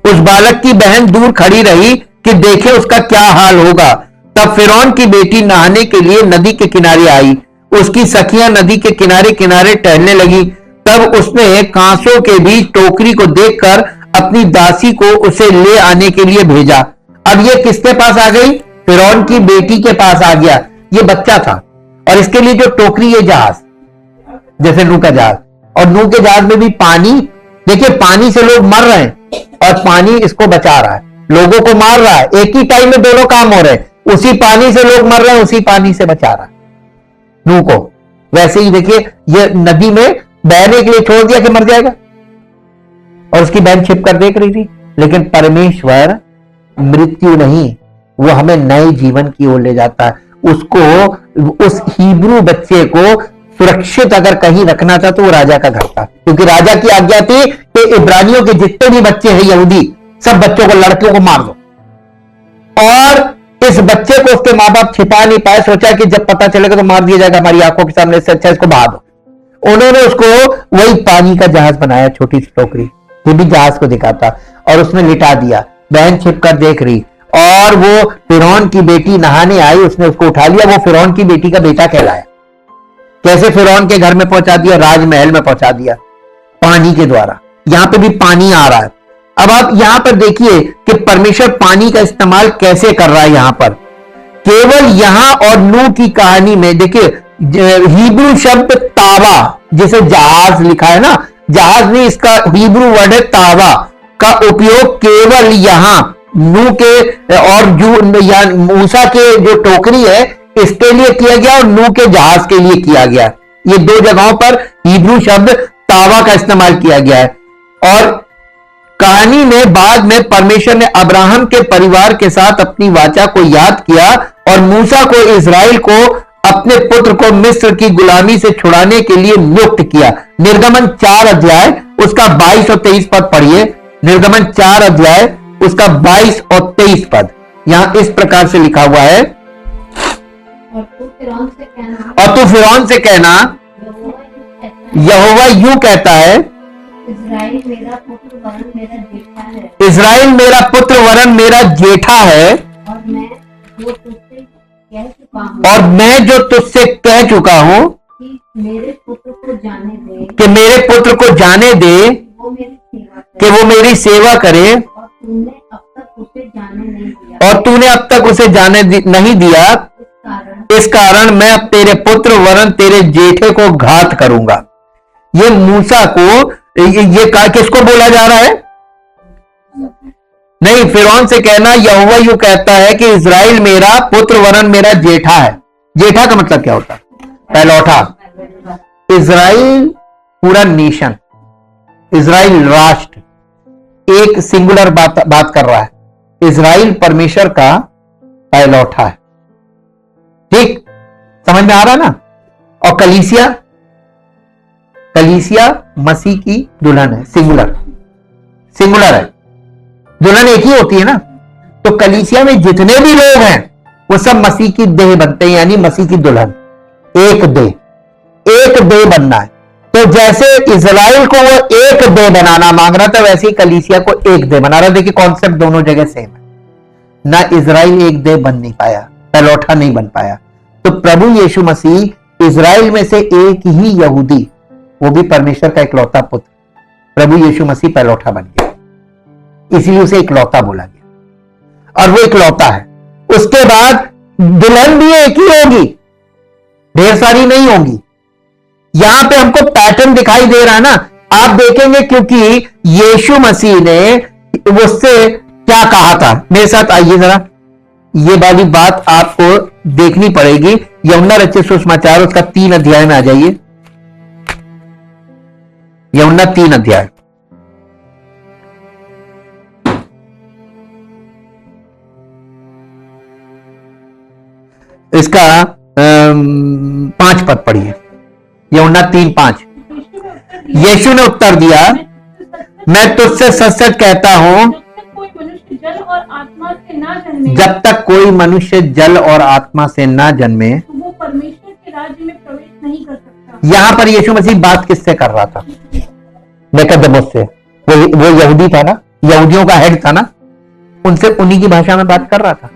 S1: उस बालक की बहन दूर खड़ी रही कि देखे उसका क्या हाल होगा। तब फिरौन की बेटी नहाने के लिए नदी के किनारे आई। उसकी सखियां नदी के किनारे किनारे टहलने लगी। तब उसने कांसों के बीच टोकरी को देखकर अपनी दासी को उसे ले आने के लिए भेजा। अब ये किसके पास आ गई? फिरौन की बेटी के पास आ गया। ये बच्चा था, और इसके लिए जो टोकरी, ये जहाज, जैसे नूह का जहाज, और नूह के जहाज में भी पानी। देखिए, पानी से लोग मर रहे हैं और पानी इसको बचा रहा है, लोगों को मार रहा है। एक ही टाइम में दोनों काम हो रहे हैं। उसी पानी से लोग मर रहे हैं, उसी पानी से बचा रहा है नूह को। वैसे ही देखिए, ये नदी में बहने के लिए छोड़ दिया कि मर जाएगा, और उसकी बहन छिप कर देख रही थी। लेकिन परमेश्वर मृत्यु नहीं, वो हमें नए जीवन की ओर ले जाता है। उसको, उस हिब्रू बच्चे को सुरक्षित अगर कहीं रखना था तो वो राजा का घर था, क्योंकि राजा की आज्ञा थी कि इब्रानियों के जितने भी बच्चे हैं यहूदी, सब बच्चों को, लड़कियों को मार दो। और इस बच्चे को उसके मां बाप छिपा नहीं पाए, सोचा कि जब पता चलेगा तो मार दिया जाएगा हमारी आंखों के सामने, से अच्छा इसको बहा दो। उन्होंने उसको वही पानी का जहाज बनाया, छोटी सी टोकरी, ये भी जहाज को दिखाता, और उसमें लिटा दिया। बहन छिपकर देख रही, और वो फिरौन की बेटी नहाने आई, उसने उसको उठा लिया। वो फिरौन की बेटी का बेटा कहलाया। कैसे? फिरौन के घर में पहुंचा दिया, राजमहल में पहुंचा दिया, पानी के द्वारा। यहां पे भी पानी आ रहा है। अब आप यहां पर देखिए कि परमेश्वर पानी का इस्तेमाल कैसे कर रहा है। यहां पर केवल यहां और नूह की कहानी में देखिए, हिब्रू शब्द तावा, जिसे जहाज लिखा है ना, जहाज नहीं, इसका हिब्रू वर्ड है तावा, का उपयोग केवल यहां नूह के और मूसा के जो टोकरी है इसके लिए किया गया, और नूह के जहाज के लिए किया गया। ये 2 जगहों पर हिब्रू शब्द तावा का इस्तेमाल किया गया है। और कहानी में बाद में परमेश्वर ने अब्राहम के परिवार के साथ अपनी वाचा को याद किया, और मूसा को, इस्राएल को, अपने पुत्र को मिस्र की गुलामी से छुड़ाने के लिए नियुक्त किया। निर्गमन 4 अध्याय उसका 22 और 23 पद पढ़िए। निर्गमन 4 अध्याय उसका 22 और 23 पद यहां इस प्रकार से लिखा हुआ है।
S2: और तू
S1: फिरौन से कहना, यहोवा यूं कहता है,
S2: इस्राएल मेरा पुत्र वरन मेरा जेठा है,
S1: इस्राएल मेरा पुत्र वरन मेरा जेठा है,
S2: और मैं जो तुझसे कह चुका हूँ
S1: और मैं जो तुझसे कह चुका हूं
S2: कि मेरे पुत्र को जाने दे,
S1: कि मेरे पुत्र को जाने दे,
S2: वो मेरी सेवा
S1: कि
S2: करे,
S1: वो मेरी सेवा करे,
S2: और तूने अब तक उसे जाने नहीं दिया।
S1: और तूने अब तक उसे जाने नहीं दिया। इस कारण मैं अब तेरे पुत्र वरन तेरे जेठे को घात करूंगा। ये मूसा को, ये किसको बोला जा रहा है? नहीं, फिरौन से कहना, यहोवा यूं कहता है कि इस्राएल मेरा पुत्र वरन मेरा जेठा है। जेठा का मतलब क्या होता है? पहलौठा। इस्राएल पूरा नेशन, इस्राएल राष्ट्र, एक सिंगुलर बात कर रहा है। इस्राएल परमेश्वर का पहलौठा है। ठीक समझ में आ रहा ना? और कलीसिया, कलीसिया मसीह की दुल्हन है, सिंगुलर, सिंगुलर है। दुल्हन एक ही होती है ना। तो कलीसिया में जितने भी लोग हैं वो सब मसीह की देह बनते हैं, यानी मसीह की दुल्हन। एक देह, एक देह बनना है। तो जैसे इजराइल को वो एक देह बनाना मांग रहा था, वैसे ही कलीसिया को एक देह बना रहा। देखिए कॉन्सेप्ट दोनों जगह सेम है ना। इजराइल एक देह बन नहीं पाया, पहलौठा नहीं बन पाया। तो प्रभु यीशु मसीह इजराइल में से एक ही यहूदी, वो भी परमेश्वर का इकलौता पुत्र, प्रभु यीशु मसीह पहलौठा बन गया, इसीलिए उसे इकलौता बोला गया। और वो इकलौता है। उसके बाद दुल्हन भी एक ही होगी, ढेर सारी नहीं होंगी। यहां पे हमको पैटर्न दिखाई दे रहा है ना, आप देखेंगे, क्योंकि यीशु मसीह ने उससे क्या कहा था। मेरे साथ आइए जरा, ये वाली बात आपको देखनी पड़ेगी। यूहन्ना रचित सुसमाचार उसका 3 अध्याय में आ जाइए। यूहन्ना 3 अध्याय, इसका 5 पद पढ़िए। यूहन्ना 3:5। यीशु ने उत्तर दिया, मैं तुझसे सच सच कहता हूं, जब तक कोई मनुष्य जल और आत्मा से ना जन्मे
S2: तो वो परमेश्वर के राज्य में प्रवेश नहीं कर सकता।
S1: यहां पर यीशु मसीह बात किससे कर रहा था? निकोदेमुस से। वो यहूदी था ना, यहूदियों का हेड था ना, उनसे उन्हीं की भाषा में बात कर रहा था।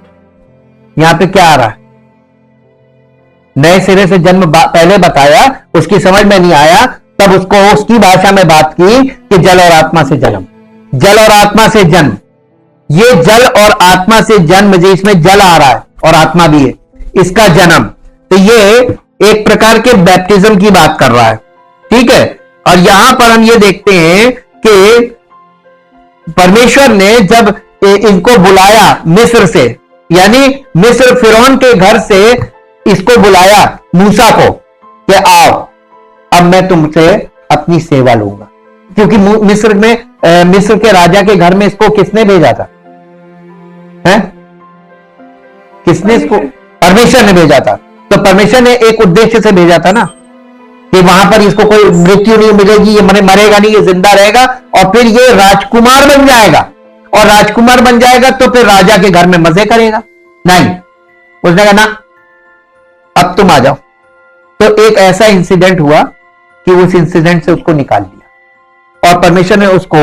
S1: यहां पे क्या आ रहा है? नए सिरे से जन्म पहले बताया, उसकी समझ में नहीं आया, तब उसको उसकी भाषा में बात की कि जल और आत्मा से जन्म, जल और आत्मा से जन्म। ये जल और आत्मा से जन्म, जो इसमें जल आ रहा है और आत्मा भी है, इसका जन्म, तो ये एक प्रकार के बैप्टिज्म की बात कर रहा है, ठीक है। और यहां पर हम ये देखते हैं कि परमेश्वर ने जब इनको बुलाया मिस्र से, यानी मिस्र फिरौन के घर से इसको बुलाया मूसा को कि आओ, अब मैं तुमसे अपनी सेवा लूंगा। क्योंकि मिस्र के राजा के घर में इसको किसने भेजा था? हैं? किसने इसको? परमेश्वर ने भेजा था। तो परमेश्वर ने एक उद्देश्य से भेजा था ना, कि वहां पर इसको कोई मृत्यु नहीं मिलेगी, ये मरेगा नहीं, ये जिंदा रहेगा, और फिर ये राजकुमार बन जाएगा। और राजकुमार बन जाएगा तो फिर राजा के घर में मजे करेगा। नहीं, उसने कहा ना, अब तुम आ जाओ। तो एक ऐसा इंसिडेंट हुआ कि उस इंसिडेंट से उसको निकाल दिया और परमेश्वर ने उसको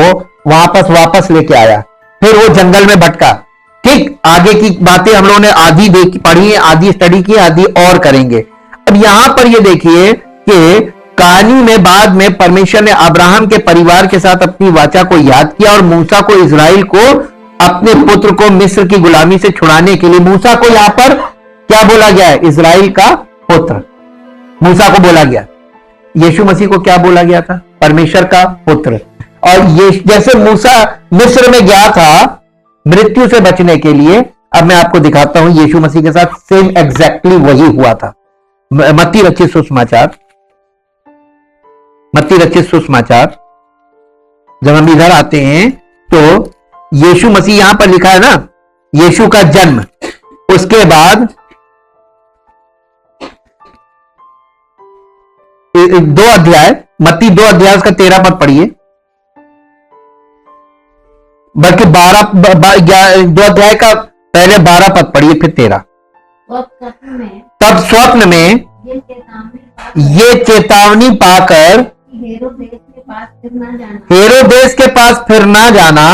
S1: वापस लेके आया। फिर वो जंगल में भटका। ठीक, आगे की बातें हम लोगों ने आधी देखी, पढ़ी है, आधी स्टडी की, आधी और करेंगे। अब यहां पर ये देखिए कि कहानी में बाद में परमेश्वर ने अब्राहम के परिवार के साथ अपनी वाचा को याद किया और मूसा को, इजराइल को, अपने पुत्र को मिस्र की गुलामी से छुड़ाने के लिए, मूसा को यहां पर क्या बोला गया है? इजराइल का पुत्र मूसा को बोला गया। यीशु मसीह को क्या बोला गया था? परमेश्वर का पुत्र। और ये जैसे मूसा मिस्र में गया था मृत्यु से बचने के लिए, अब मैं आपको दिखाता हूं यीशु मसीह के साथ सेम एग्जैक्टली वही हुआ था। मत्ती रचित सुसमाचार, मत्ती रचित सुसमाचार, जब हम इधर आते हैं तो यीशु मसीह यहां पर लिखा है ना, यीशु का जन्म, उसके बाद 2 अध्याय, मत्ती 2 अध्याय उसका 13 पद पढ़िए, बल्कि 2 अध्याय का पहले 12 पद पढ़िए, फिर 13। तब स्वप्न में ये चेतावनी पाकर हेरोदेस के पास फिर ना जाना।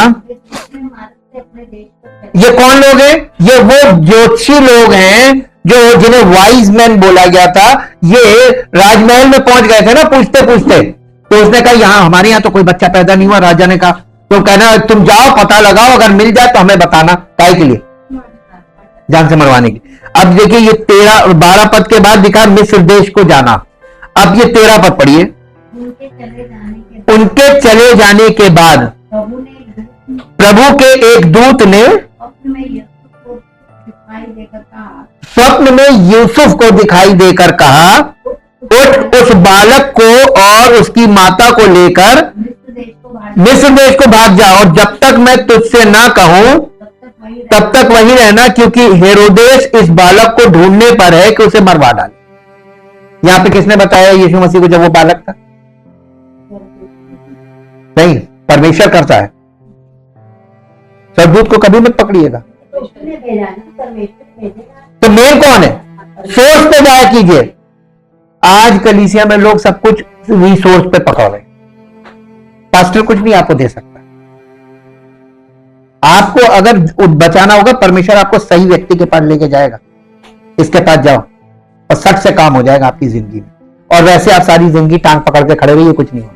S1: ये कौन लोग हैं? ये वो ज्योतिषी लोग हैं जिन्हें वाइज मैन बोला गया था। ये राजमहल में पहुंच गए थे ना पूछते पूछते, तो उसने कहा यहां हमारे यहां तो कोई बच्चा पैदा नहीं हुआ। राजा ने कहा, तो कहना तुम जाओ पता लगाओ, अगर मिल जाए तो हमें बताना। काय के लिए? जान से मरवाने की। अब देखिए ये 12 पद के बाद लिखा मिस्र देश को जाना। अब ये 13 पद पढ़िए। उनके चले जाने के बाद प्रभु के एक दूत ने स्वप्न में यूसुफ को दिखाई देकर कहा, उठ उस बालक को और उसकी माता को लेकर मिस्र देश को भाग जाओ, और जब तक मैं तुझसे ना कहूं तब तक वहीं रहना, क्योंकि हेरोदेस इस बालक को ढूंढने पर है कि उसे मरवा डाले। यहां पे किसने बताया यीशु मसीह को जब वो बालक था? नहीं, परमेश्वर करता है। सरदूत को कभी मत पकड़िएगा। तो मेन कौन है? सोर्स पे जाया कीजिए। आज कलीसिया में लोग सब कुछ रिसोर्स पे पकड़ रहे। पास्टर कुछ नहीं आपको दे सकता। आपको अगर बचाना होगा, परमेश्वर आपको सही व्यक्ति के पास लेके जाएगा। इसके पास जाओ और सच से काम हो जाएगा आपकी जिंदगी में। और वैसे आप सारी जिंदगी टांग पकड़ के खड़े रहिए, कुछ नहीं होगा।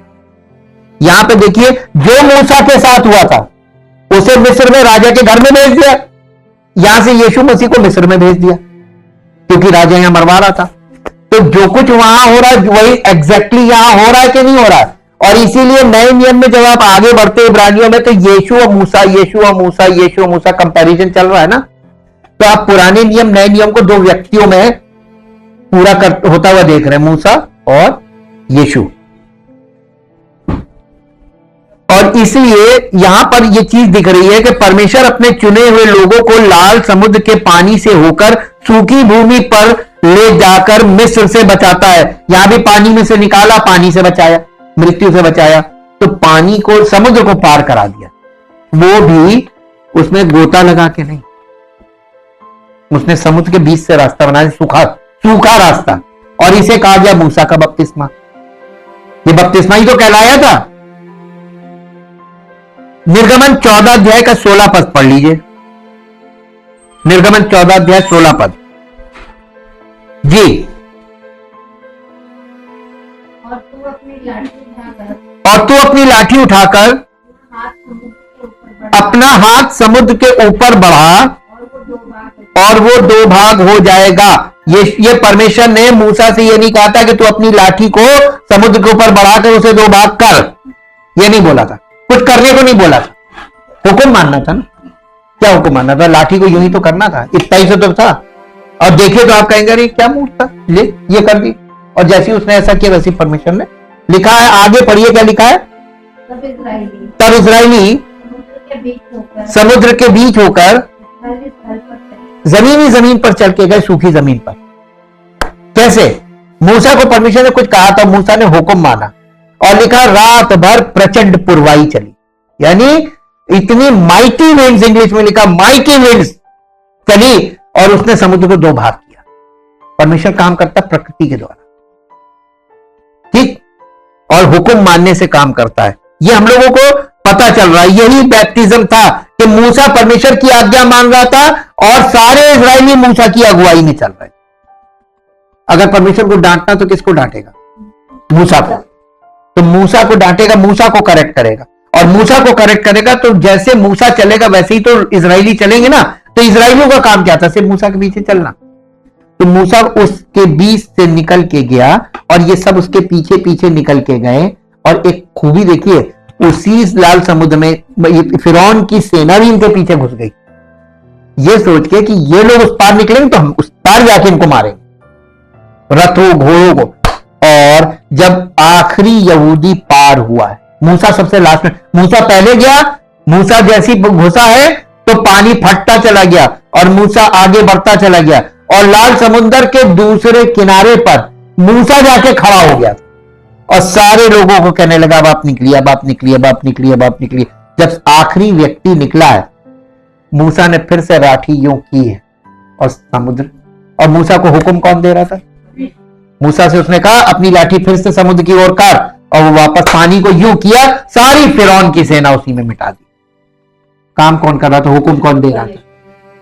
S1: यहां पे देखिए, जो मूसा के साथ हुआ था उसे मिस्र में राजा के घर में भेज दिया। यहां से यीशु मसीह को मिस्र में भेज दिया क्योंकि राजा यहां मरवा रहा था। तो जो कुछ वहां हो रहा है वही एग्जैक्टली यहां हो रहा है कि नहीं हो रहा है। और इसीलिए नए नियम में जब आप आगे बढ़ते इब्रानियों में तो यीशु और मूसा, यीशु और मूसा, यीशु और मूसा कंपैरिजन चल रहा है ना। तो आप पुराने नियम नए नियम को दो व्यक्तियों में पूरा होता हुआ देख रहे हैं, मूसा और यीशु। और इसलिए यहां पर यह चीज दिख रही है कि परमेश्वर अपने चुने हुए लोगों को लाल समुद्र के पानी से होकर सूखी भूमि पर ले जाकर मिस्र से बचाता है। यहां भी पानी में से निकाला, पानी से बचाया, मृत्यु से बचाया। तो पानी को, समुद्र को पार करा दिया, वो भी उसमें गोता लगा के नहीं, उसने समुद्र के बीच से रास्ता बनाया, सूखा रास्ता। और इसे कहा गया मूसा का बपतिस्मा। ये बपतिस्मा ही तो कहलाया था। निर्गमन 14 अध्याय का 16 पद पढ़ लीजिए। निर्गमन 14 अध्याय 16 पद जी।
S2: और तू अपनी
S1: लाठी उठाकर अपना हाथ समुद्र के ऊपर बढ़ा और वो दो भाग हो जाएगा। ये परमेश्वर ने मूसा से ये नहीं कहा था कि तू अपनी लाठी को समुद्र के ऊपर बढ़ाकर उसे दो भाग कर, ये नहीं बोला था, कुछ करने को नहीं बोला था, हुक्म मानना था ना। क्या हुक्म मानना था? लाठी को यूं ही तो करना था, इतना ही से तो था। और देखिए तो आप कहेंगे अरे क्या मूर्ख था, ले ये कर दी। और जैसे उसने ऐसा किया वैसे परमेश्वर ने लिखा है। आगे पढ़िए क्या लिखा है। तब इस्राएली समुद्र के बीच होकर जमीन पर चल के गए, सूखी जमीन पर। कैसे? मूसा को परमेश्वर ने कुछ कहा था, मूसा ने हुक्म माना और लिखा रात भर प्रचंड पुरवाई चली, यानी इतनी माइटी विंड्स, इंग्लिश में लिखा माइटी विंड्स चली और उसने समुद्र को दो भाग किया। परमेश्वर काम करता प्रकृति के द्वारा, ठीक, और हुक्म मानने से काम करता है। ये हम लोगों को पता चल रहा है। यही बैप्टिज्म था कि मूसा परमेश्वर की आज्ञा मान रहा था और सारे इस्राएली मूसा की अगुवाई में चल रहे। अगर परमेश्वर को डांटना तो किसको डांटेगा? मूसा को। तो मूसा को डांटेगा, मूसा को करेक्ट करेगा, और मूसा को करेक्ट करेगा तो जैसे मूसा चलेगा वैसे ही तो इजरायली चलेंगे ना। तो इजरायलियों का काम क्या था? सिर्फ मूसा के पीछे चलना। तो मूसा उसके बीच से निकल के गया और ये सब उसके पीछे पीछे निकल के गए। और एक खूबी देखिए, उसी लाल समुद्र में फिरौन की सेना भी इनके पीछे घुस गई, ये सोच के कि ये लोग उस पार निकलेंगे तो हम उस पार जाके इनको मारेंगे, रथों घोड़ों को। और जब आखिरी यहूदी पार हुआ है, मूसा सबसे लास्ट में, मूसा पहले गया, मूसा जैसी घुसा है तो पानी फटता चला गया और मूसा आगे बढ़ता चला गया और लाल समुद्र के दूसरे किनारे पर मूसा जाके खड़ा हो गया और सारे लोगों को कहने लगा अब आप निकलिए, अब आप निकलिए, अब आप निकलिए, अब आप निकलिए। जब आखिरी व्यक्ति निकला है, मूसा ने फिर से राठी यूं की है और समुद्र, और मूसा को हुक्म कौन दे रहा था? मूसा से उसने कहा अपनी लाठी फिर से समुद्र की ओर कर, और वो वापस पानी को यूं किया, सारी फिरौन की सेना उसी में मिटा दी। काम कौन कर रहा था? हुक्म कौन दे रहा था?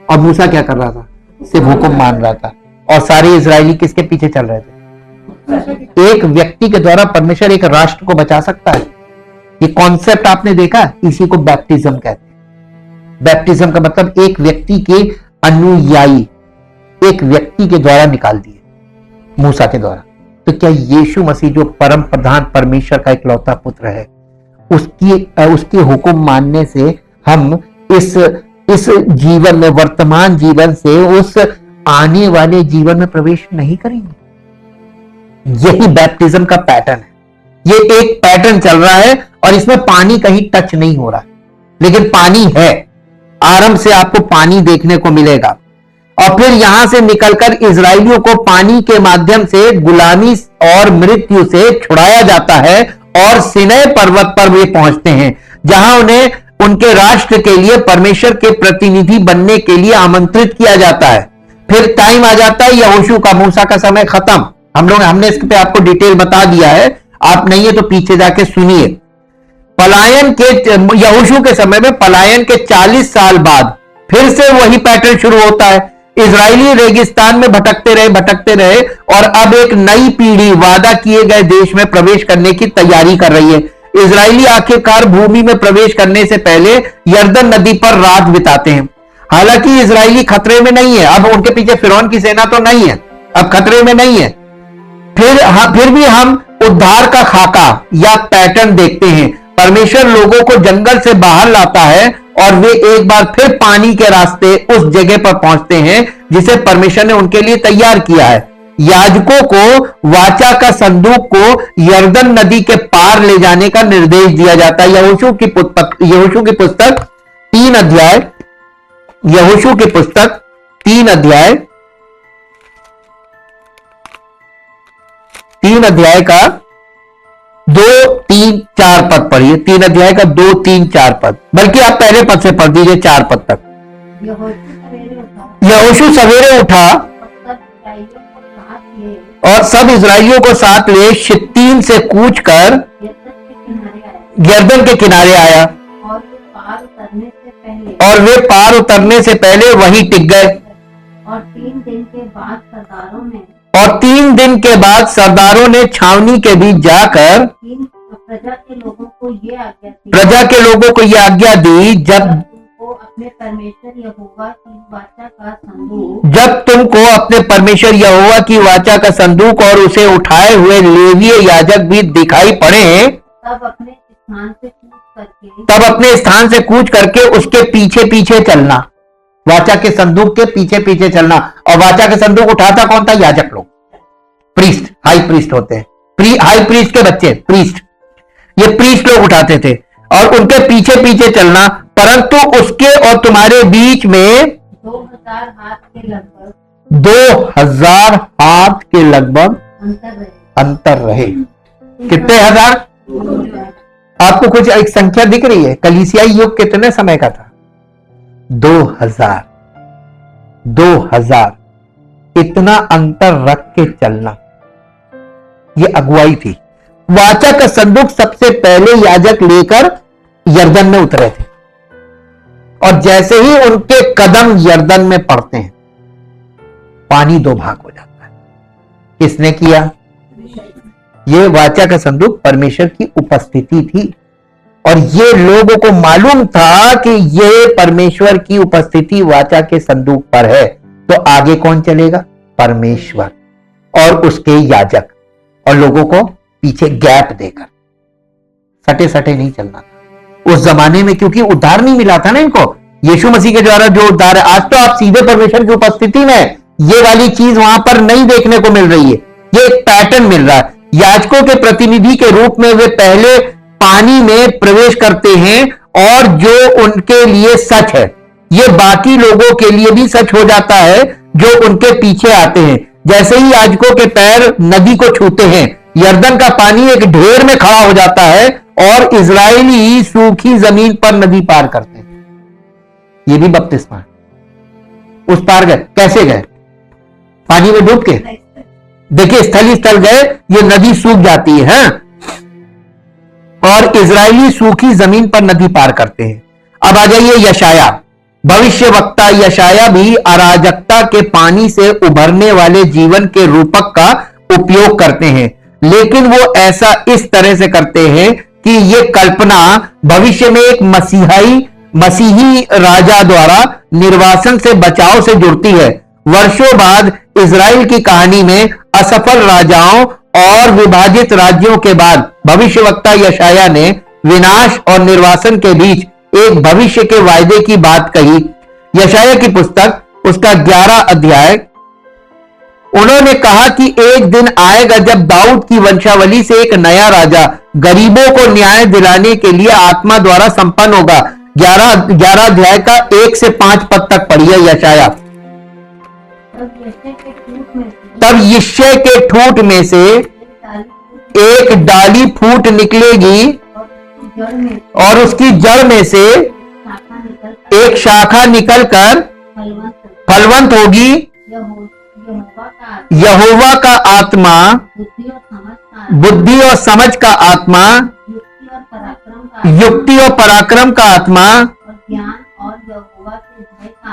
S1: और मूसा क्या कर रहा था? सिर्फ हुक्म मान रहा था। और सारे इजरायली किसके पीछे चल रहे थे? एक व्यक्ति के द्वारा परमेश्वर एक राष्ट्र को बचा सकता है। ये कॉन्सेप्ट आपने देखा, इसी को बैप्टिज्म कहते हैं। बैप्टिज्म का मतलब एक व्यक्ति के अनुयायी एक व्यक्ति के द्वारा निकाल दिए, मूसा के द्वारा। तो क्या यीशु मसीह जो परम प्रधान परमेश्वर का इकलौता पुत्र है, उसकी हुक्म मानने से हम इस जीवन में, वर्तमान जीवन से उस आने वाले जीवन में प्रवेश नहीं करेंगे? यही बैप्टिज्म का पैटर्न है। ये एक पैटर्न चल रहा है और इसमें पानी कहीं टच नहीं हो रहा, लेकिन पानी है। आरंभ से आपको पानी देखने को मिलेगा और फिर यहां से निकलकर इजरायलियों को पानी के माध्यम से गुलामी और मृत्यु से छुड़ाया जाता है और सिनै पर्वत पर वे पहुंचते हैं, जहां उन्हें उनके राष्ट्र के लिए परमेश्वर के प्रतिनिधि बनने के लिए आमंत्रित किया जाता है। फिर टाइम आ जाता है यहोशू का, मूसा का समय खत्म। हमने इस पे आपको डिटेल बता दिया है, आप नहीं है तो पीछे जाके सुनिए। पलायन के यहोशू के समय में पलायन के 40 साल बाद फिर से वही पैटर्न शुरू होता है। इजरायली रेगिस्तान में भटकते रहे और अब एक नई पीढ़ी वादा किए गए देश में प्रवेश करने की तैयारी कर रही है। इजरायली आखिरकार भूमि में प्रवेश करने से पहले यर्दन नदी पर रात बिताते हैं। हालांकि इजरायली खतरे में नहीं है, अब उनके पीछे फिरौन की सेना तो नहीं है, अब खतरे में नहीं है। फिर भी हम उद्धार का खाका या पैटर्न देखते हैं। परमेश्वर लोगों को जंगल से बाहर लाता है और वे एक बार फिर पानी के रास्ते उस जगह पर पहुंचते हैं जिसे परमेश्वर ने उनके लिए तैयार किया है। याजकों को वाचा का संदूक को यर्दन नदी के पार ले जाने का निर्देश दिया जाता है। यहोशू की पुस्तक 3 अध्याय, यहोशू की पुस्तक 3 अध्याय 3 अध्याय का 2, 3, 4 पद पढ़िए। 3 अध्याय का 2, 3, 4 पद, बल्कि आप पहले पद से पढ़ दीजिए 4 पद तक। यहोशू सवेरे उठा और सब इजराइलियों को साथ ले शित्तीम से कूच कर यरदन के किनारे आया और वे पार उतरने से पहले वहीं टिक गए।
S2: और 3 दिन के बाद
S1: सरदारों ने छावनी के बीच जाकर
S2: प्रजा के लोगों को ये
S1: आज्ञा दी, जब
S2: तुमको अपने परमेश्वर यहोवा की वाचा का संदूक और उसे उठाए हुए लेवीय याजक भी दिखाई पड़े, तब अपने स्थान से कूच करके उसके पीछे पीछे चलना। वाचा के संदूक के पीछे पीछे चलना। और वाचा के संदूक उठाता कौन था? याजक लोग, प्रीस्ट, हाई प्रीस्ट होते हैं, हाई प्रीस्ट के बच्चे प्रीस्ट, ये प्रीस्ट लोग उठाते थे और उनके पीछे पीछे चलना। परंतु उसके और तुम्हारे बीच में 2000
S1: हाथ के लगभग अंतर रहे। कितने हजार? आपको कुछ एक संख्या दिख रही है? कलीसियाई युग कितने समय का था? 2000 इतना अंतर रख के चलना, ये अगुवाई थी। वाचा का संदूक सबसे पहले याजक लेकर यरदन में उतरे थे और जैसे ही उनके कदम यरदन में पड़ते हैं पानी 2 भाग हो जाता है। किसने किया? ये वाचा का संदूक परमेश्वर की उपस्थिति थी और ये लोगों को मालूम था कि ये परमेश्वर की उपस्थिति वाचा के संदूक पर है, तो आगे कौन चलेगा? परमेश्वर और उसके याजक, और लोगों को पीछे गैप देकर सटे सटे नहीं चलना था उस जमाने में, क्योंकि उद्धार नहीं मिला था ना इनको। यीशु मसीह के द्वारा जो उद्धार है, आज तो आप सीधे परमेश्वर की उपस्थिति में, ये वाली चीज वहां पर नहीं देखने को मिल रही है। ये एक पैटर्न मिल रहा है। याजकों के प्रतिनिधि के रूप में वे पहले पानी में प्रवेश करते हैं और जो उनके लिए सच है ये बाकी लोगों के लिए भी सच हो जाता है जो उनके पीछे आते हैं। जैसे ही याजकों के पैर नदी को छूते हैं, यरदन का पानी एक ढेर में खड़ा हो जाता है और इजरायली सूखी जमीन पर नदी पार करते हैं। ये भी बपतिस्मा है। उस पार गए, कैसे गए? पानी में डूब के। देखिए, स्थली स्थल गए, ये नदी सूख जाती है और इजरायली सूखी जमीन पर नदी पार करते हैं। अब आ जाइए यशाया, भविष्यवक्ता यशाया भी अराजकता के पानी से उभरने वाले जीवन के रूपक का उपयोग करते हैं, लेकिन वो ऐसा इस तरह से करते हैं कि ये कल्पना भविष्य में एक मसीही राजा द्वारा निर्वासन से बचाव से जुड़ती है। वर्षों बाद इजराइल की कहानी में असफल राजाओं और विभाजित राज्यों के बाद भविष्यवक्ता यशाया ने विनाश और निर्वासन के बीच एक भविष्य के वायदे की बात कही। यशाया की पुस्तक उसका 11 अध्याय, उन्होंने कहा कि एक दिन आएगा जब दाऊद की वंशावली से एक नया राजा गरीबों को न्याय दिलाने के लिए आत्मा द्वारा संपन्न होगा। 11 अध्याय का 1 से 5 पद तक पढ़िए यशाया। तब यिशै के ठूंठ में से एक डाली फूट निकलेगी और उसकी जड़ में से एक शाखा निकलकर फलवंत होगी। यहोवा का आत्मा, बुद्धि और समझ का आत्मा, युक्ति और पराक्रम का आत्मा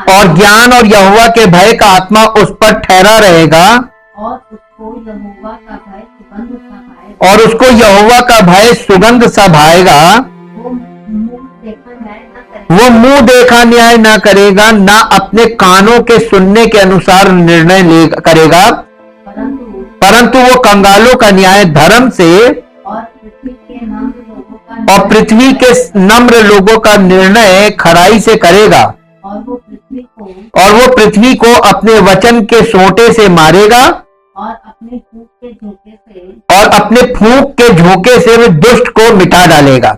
S1: और ज्ञान और यहोवा के भय का आत्मा उस पर ठहरा रहेगा और उसको यहोवा का भय सुगंध सा भाएगा।
S2: वो मुंह देखा न्याय ना करेगा, ना अपने कानों के सुनने के अनुसार निर्णय करेगा, परंतु वो कंगालों का न्याय धर्म से और पृथ्वी के नम्र लोगों का निर्णय खराई से करेगा,
S3: और
S2: वो पृथ्वी को अपने वचन के सोंटे से मारेगा,
S3: और अपने
S2: फूंक के झोंके से वो दुष्ट को मिटा डालेगा,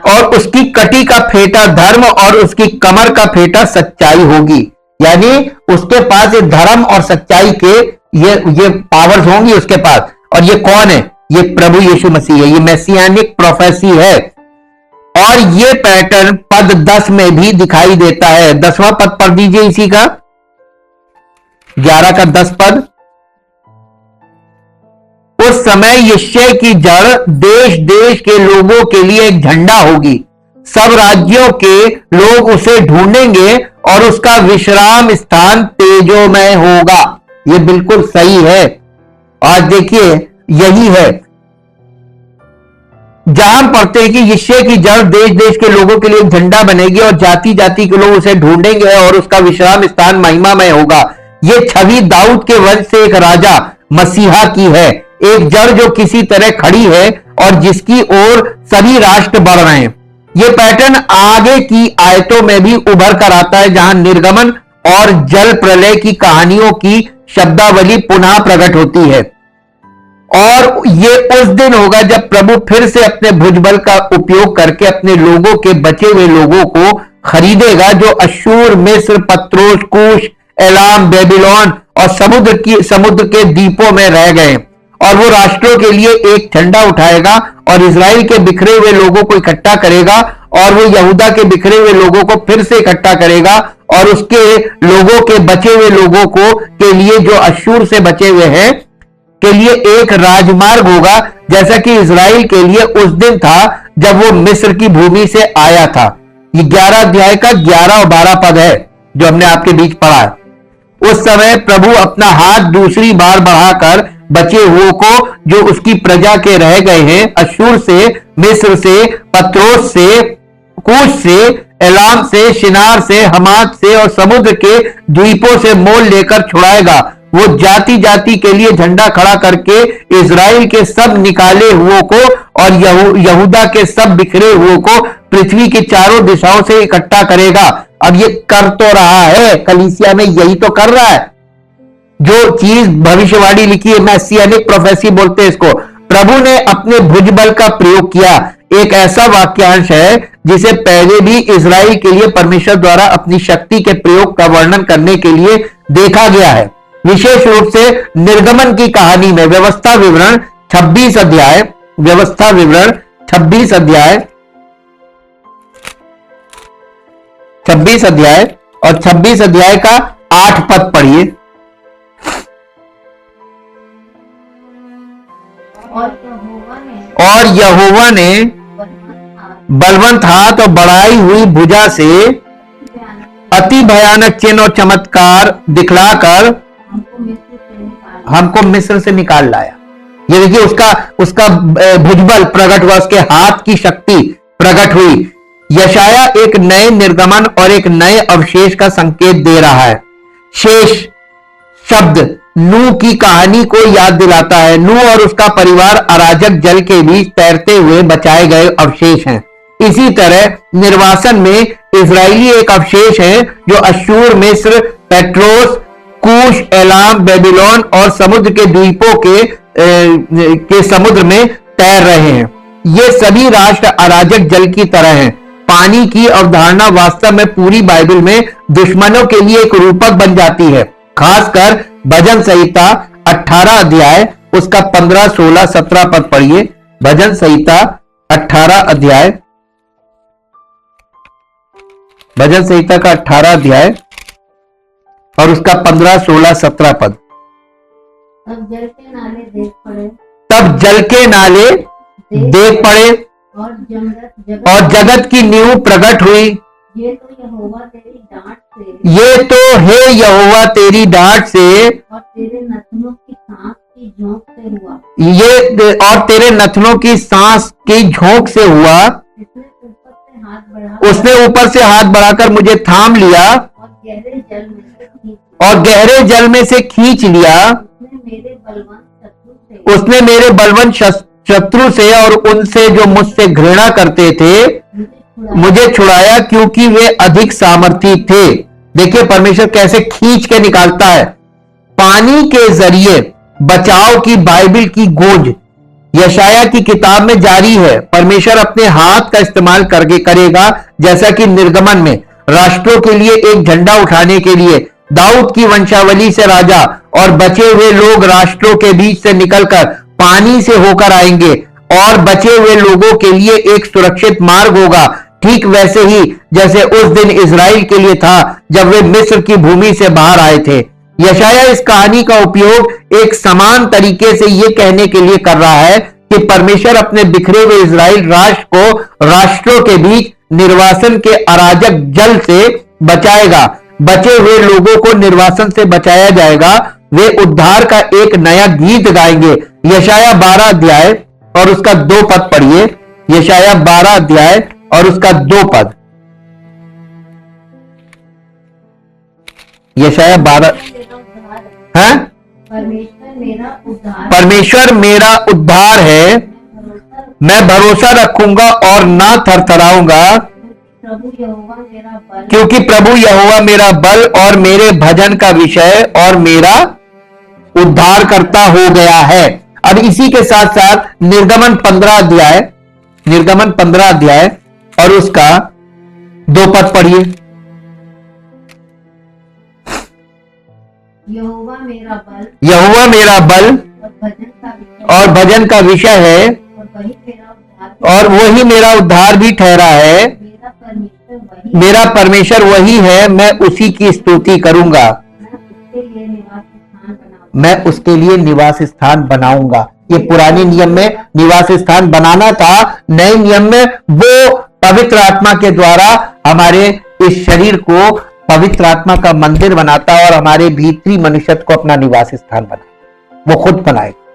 S2: और उसकी कटी का फेटा धर्म और उसकी कमर का फेटा सच्चाई होगी। यानी उसके पास ये धर्म और सच्चाई के ये पावर्स होंगी उसके पास। और ये कौन है? ये प्रभु यीशु मसीह है, ये मैसियानिक प्रोफेसी है। और ये पैटर्न पद 10 में भी दिखाई देता है। 10वां पद पढ़ दीजिए इसी का, 11 का 10 पद। उस समय यिशै की जड़ देश देश के लोगों के लिए एक झंडा होगी, सब राज्यों के लोग उसे ढूंढेंगे और उसका विश्राम स्थान तेजोमय होगा। ये बिल्कुल सही है। आज देखिए यही है जहां हम पढ़ते हैं कि यिशै की जड़ देश देश के लोगों के लिए एक झंडा बनेगी और जाति जाति के लोग उसे ढूंढेंगे और उसका विश्राम स्थान महिमामय होगा। ये छवि दाऊद के वंश से एक राजा मसीहा की है, एक जड़ जो किसी तरह खड़ी है और जिसकी ओर सभी राष्ट्र बढ़ रहे हैं। यह पैटर्न आगे की आयतों में भी उभर कर आता है, जहां निर्गमन और जल प्रलय की कहानियों की शब्दावली पुनः प्रकट होती है। और ये उस दिन होगा जब प्रभु फिर से अपने भुजबल का उपयोग करके अपने लोगों के बचे हुए लोगों को खरीदेगा, जो अश्शूर, मिस्र, पत्रोस, कूश, एलाम, बेबीलोन और समुद्र के द्वीपों में रह गए। और वो राष्ट्रों के लिए एक झंडा उठाएगा और इजराइल के बिखरे हुए लोगों को इकट्ठा करेगा, और वो यहूदा के बिखरे हुए लोगों को फिर से इकट्ठा करेगा, और उसके लोगों के बचे हुए लोगों को के लिए जो अश्शूर से बचे हुए हैं के लिए एक राजमार्ग होगा, जैसा कि इजराइल के लिए उस दिन था जब वो मिस्र की भूमि से आया था। ये 11 अध्याय का 11 और 12 पद है जो हमने आपके बीच पढ़ा है। उस समय प्रभु अपना हाथ दूसरी बार बढ़ाकर बचे हुओं को, जो उसकी प्रजा के रह गए हैं, अश्शूर से, मिस्र से, पत्रोस से, कूश से, एलाम से, शिनार से, हमात से और समुद्र के द्वीपों से मोल लेकर छुड़ाएगा। वो जाति जाति के लिए झंडा खड़ा करके इजराइल के सब निकाले हुओं को और यहूदा के सब बिखरे हुओं को पृथ्वी की चारों दिशाओं से इकट्ठा करेगा। अब ये कर तो रहा है, कलीसिया में यही तो कर रहा है। जो चीज भविष्यवाणी लिखी है, मैसियानिक प्रोफेसी बोलते हैं इसको, प्रभु ने अपने भुजबल का प्रयोग किया। एक ऐसा वाक्यांश है जिसे पहले भी इजराइल के लिए परमेश्वर द्वारा अपनी शक्ति के प्रयोग का वर्णन करने के लिए देखा गया है। विशेष रूप से निर्गमन की कहानी में व्यवस्था विवरण 26 अध्याय, व्यवस्था विवरण 26 अध्याय, 26 अध्याय और 26 अध्याय का 8 पद पढ़िए। और यहोवा ने बलवंत हाथ और बढ़ाई हुई भुजा से अति भयानक चिन्ह और चमत्कार दिखलाकर हमको मिस्र से निकाल लाया। ये देखिए उसका भुजबल प्रकट हुआ, उसके हाथ की शक्ति प्रकट हुई। यशाया एक नए निर्गमन और एक नए अवशेष का संकेत दे रहा है। शेष शब्द नूह की कहानी को याद दिलाता है। नूह और उसका परिवार अराजक जल के बीच तैरते हुए बचाए गए अवशेष हैं। इसी तरह निर्वासन में इजरायली एक अवशेष है जो अश्शूर, मिस्र, पेट्रोस, कूश, एलाम, बेबीलोन और समुद्र के द्वीपों के समुद्र में तैर रहे हैं। ये सभी राष्ट्र अराजक जल की तरह हैं। पानी की अवधारणा वास्तव में पूरी बाइबल में दुश्मनों के लिए एक रूपक बन जाती है। खासकर भजन संहिता 18 अध्याय उसका 15, 16, 17 पद पढ़िए। भजन संहिता 18 अध्याय, भजन संहिता का 18 अध्याय और उसका 15, 16, 17 पद।
S3: तब जल के नाले देख पड़े,
S2: तब जल के नाले देख पड़े और जगत की नींव प्रकट हुई।
S3: ये तो यहोवा तेरी डांट से,
S2: ये तो है यहोवा तेरी डांट से
S3: और तेरे नथनों की सांस की झोंक से हुआ।
S2: ये और तेरे नथनों की सांस की झोंक से हुआ।
S3: इसने तुझ पर से हाथ बढ़ा
S2: उसने ऊपर से हाथ बढ़ाकर मुझे थाम लिया
S3: और गहरे जल में से खींच
S2: और गहरे जल में से खींच लिया।
S3: उसने मेरे बलवंत शत्रु से
S2: शत्रु से और उनसे जो मुझसे घृणा करते थे मुझे छुड़ाया, क्योंकि वे अधिक सामर्थी थे। देखिए परमेश्वर कैसे खींच के निकालता है। पानी के जरिए बचाव की बाइबल की गूंज यशाया की किताब में जारी है। परमेश्वर अपने हाथ का इस्तेमाल करके करेगा, जैसा कि निर्गमन में राष्ट्रों के लिए एक झंडा उठाने के लिए दाऊद की वंशावली से राजा और बचे हुए लोग राष्ट्रों के बीच से निकलकर पानी से होकर आएंगे और बचे हुए लोगों के लिए एक सुरक्षित मार्ग होगा। ठीक वैसे ही जैसे उस दिन इजराइल के लिए था जब वे मिस्र की भूमि से बाहर आए थे। यशाया इस कहानी का उपयोग एक समान तरीके से यह कहने के लिए कर रहा है कि परमेश्वर अपने बिखरे हुए इजराइल राष्ट्र को राष्ट्रों के बीच निर्वासन के अराजक जल से बचाएगा। बचे हुए लोगों को निर्वासन से बचाया जाएगा। वे उद्धार का एक नया गीत गाएंगे। यशाया 12 अध्याय और उसका 2 पद पढ़िए। यशाया 12 अध्याय और उसका 2 पद। यशाया 12
S3: मेरा उद्धार
S2: है।
S3: परमेश्वर मेरा उद्धार
S2: परमेश्वर मेरा उद्धार है,
S3: मैं भरोसा
S2: मैं भरोसा रखूंगा और ना थरथराऊंगा,
S3: प्रभु यहोवा मेरा बल
S2: क्योंकि प्रभु यहोवा मेरा बल और मेरे भजन का विषय और मेरा उद्धार करता हो गया है। अब इसी के साथ साथ निर्गमन 15 अध्याय और उसका 2 पद पढ़िए।
S3: यहोवा मेरा बल
S2: यहोवा मेरा बल
S3: और भजन का विषय
S2: और भजन का विषय है
S3: और वही मेरा उद्धार
S2: और वही मेरा उद्धार भी ठहरा है।
S3: मेरा परमेश्वर वही
S2: मेरा परमेश्वर वही है, मैं उसी की स्तुति करूंगा।
S3: मैं उसके लिए निवास स्थान बनाऊंगा।
S2: मैं उसके लिए निवास स्थान बनाऊंगा। ये पुराने नियम में निवास स्थान बनाना था, नए नियम में वो पवित्र आत्मा के द्वारा हमारे इस शरीर को पवित्र आत्मा का मंदिर बनाता और हमारे भीतरी मनुष्य को अपना निवास स्थान बना, वो खुद बनाएगा।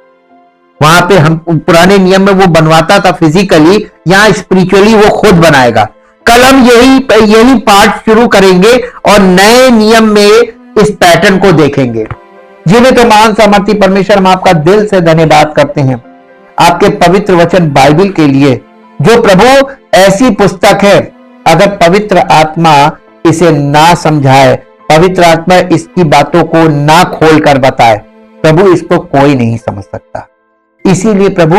S2: वहां पे हम पुराने नियम में वो बनवाता था फिजिकली, यहाँ स्पिरिचुअली वो खुद बनाएगा। कल हम यही पाठ शुरू करेंगे और नए नियम में इस पैटर्न को देखेंगे। जीवित तो महान सामर्थी परमेश्वर, हम आपका दिल से धन्यवाद करते हैं आपके पवित्र वचन बाइबल के लिए, जो प्रभु ऐसी पुस्तक है अगर पवित्र आत्मा इसे ना समझाए, पवित्र आत्मा इसकी बातों को ना खोल कर बताए, प्रभु इसको कोई नहीं समझ सकता। इसीलिए प्रभु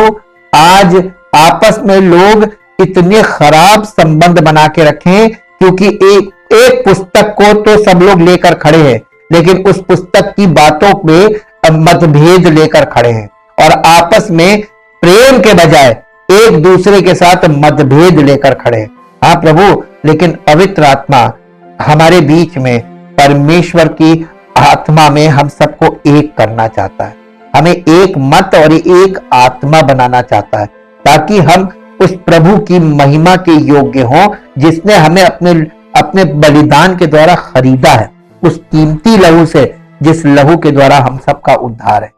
S2: आज आपस में लोग इतने खराब संबंध बना के रखे, क्योंकि एक पुस्तक को तो सब लोग लेकर खड़े हैं, लेकिन उस पुस्तक की बातों में मतभेद लेकर खड़े हैं और आपस में प्रेम के बजाय एक दूसरे के साथ मतभेद लेकर खड़े हैं। हाँ प्रभु, लेकिन पवित्र आत्मा हमारे बीच में परमेश्वर की आत्मा में हम सबको एक करना चाहता है, हमें एक मत और एक आत्मा बनाना चाहता है, ताकि हम उस प्रभु की महिमा के योग्य हों जिसने हमें अपने बलिदान के द्वारा खरीदा है, उस कीमती लहू से, जिस लहू के द्वारा हम सबका उद्धार है।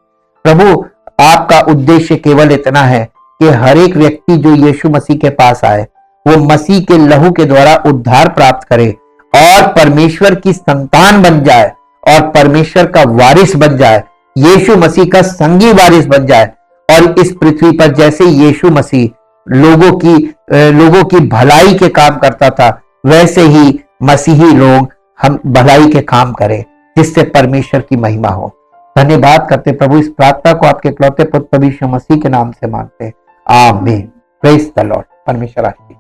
S2: प्रभु, आपका उद्देश्य केवल इतना है कि हर एक व्यक्ति जो यीशु मसीह के पास आए वो मसीह के लहू के द्वारा उद्धार प्राप्त करे और परमेश्वर की संतान बन जाए और परमेश्वर का वारिस बन जाए, यीशु मसीह का संगी वारिस बन जाए। और इस पृथ्वी पर जैसे यीशु मसीह लोगों की भलाई के काम करता था, वैसे ही मसीही लोग हम भलाई के काम करें, जिससे परमेश्वर की महिमा हो। धन्यवाद करते प्रभु, इस प्रार्थना को आपके इकलौते पुत्र यीशु मसीह के नाम से मांगते हैं, आमीन। Praise the Lord. परमेश्वर आशीष।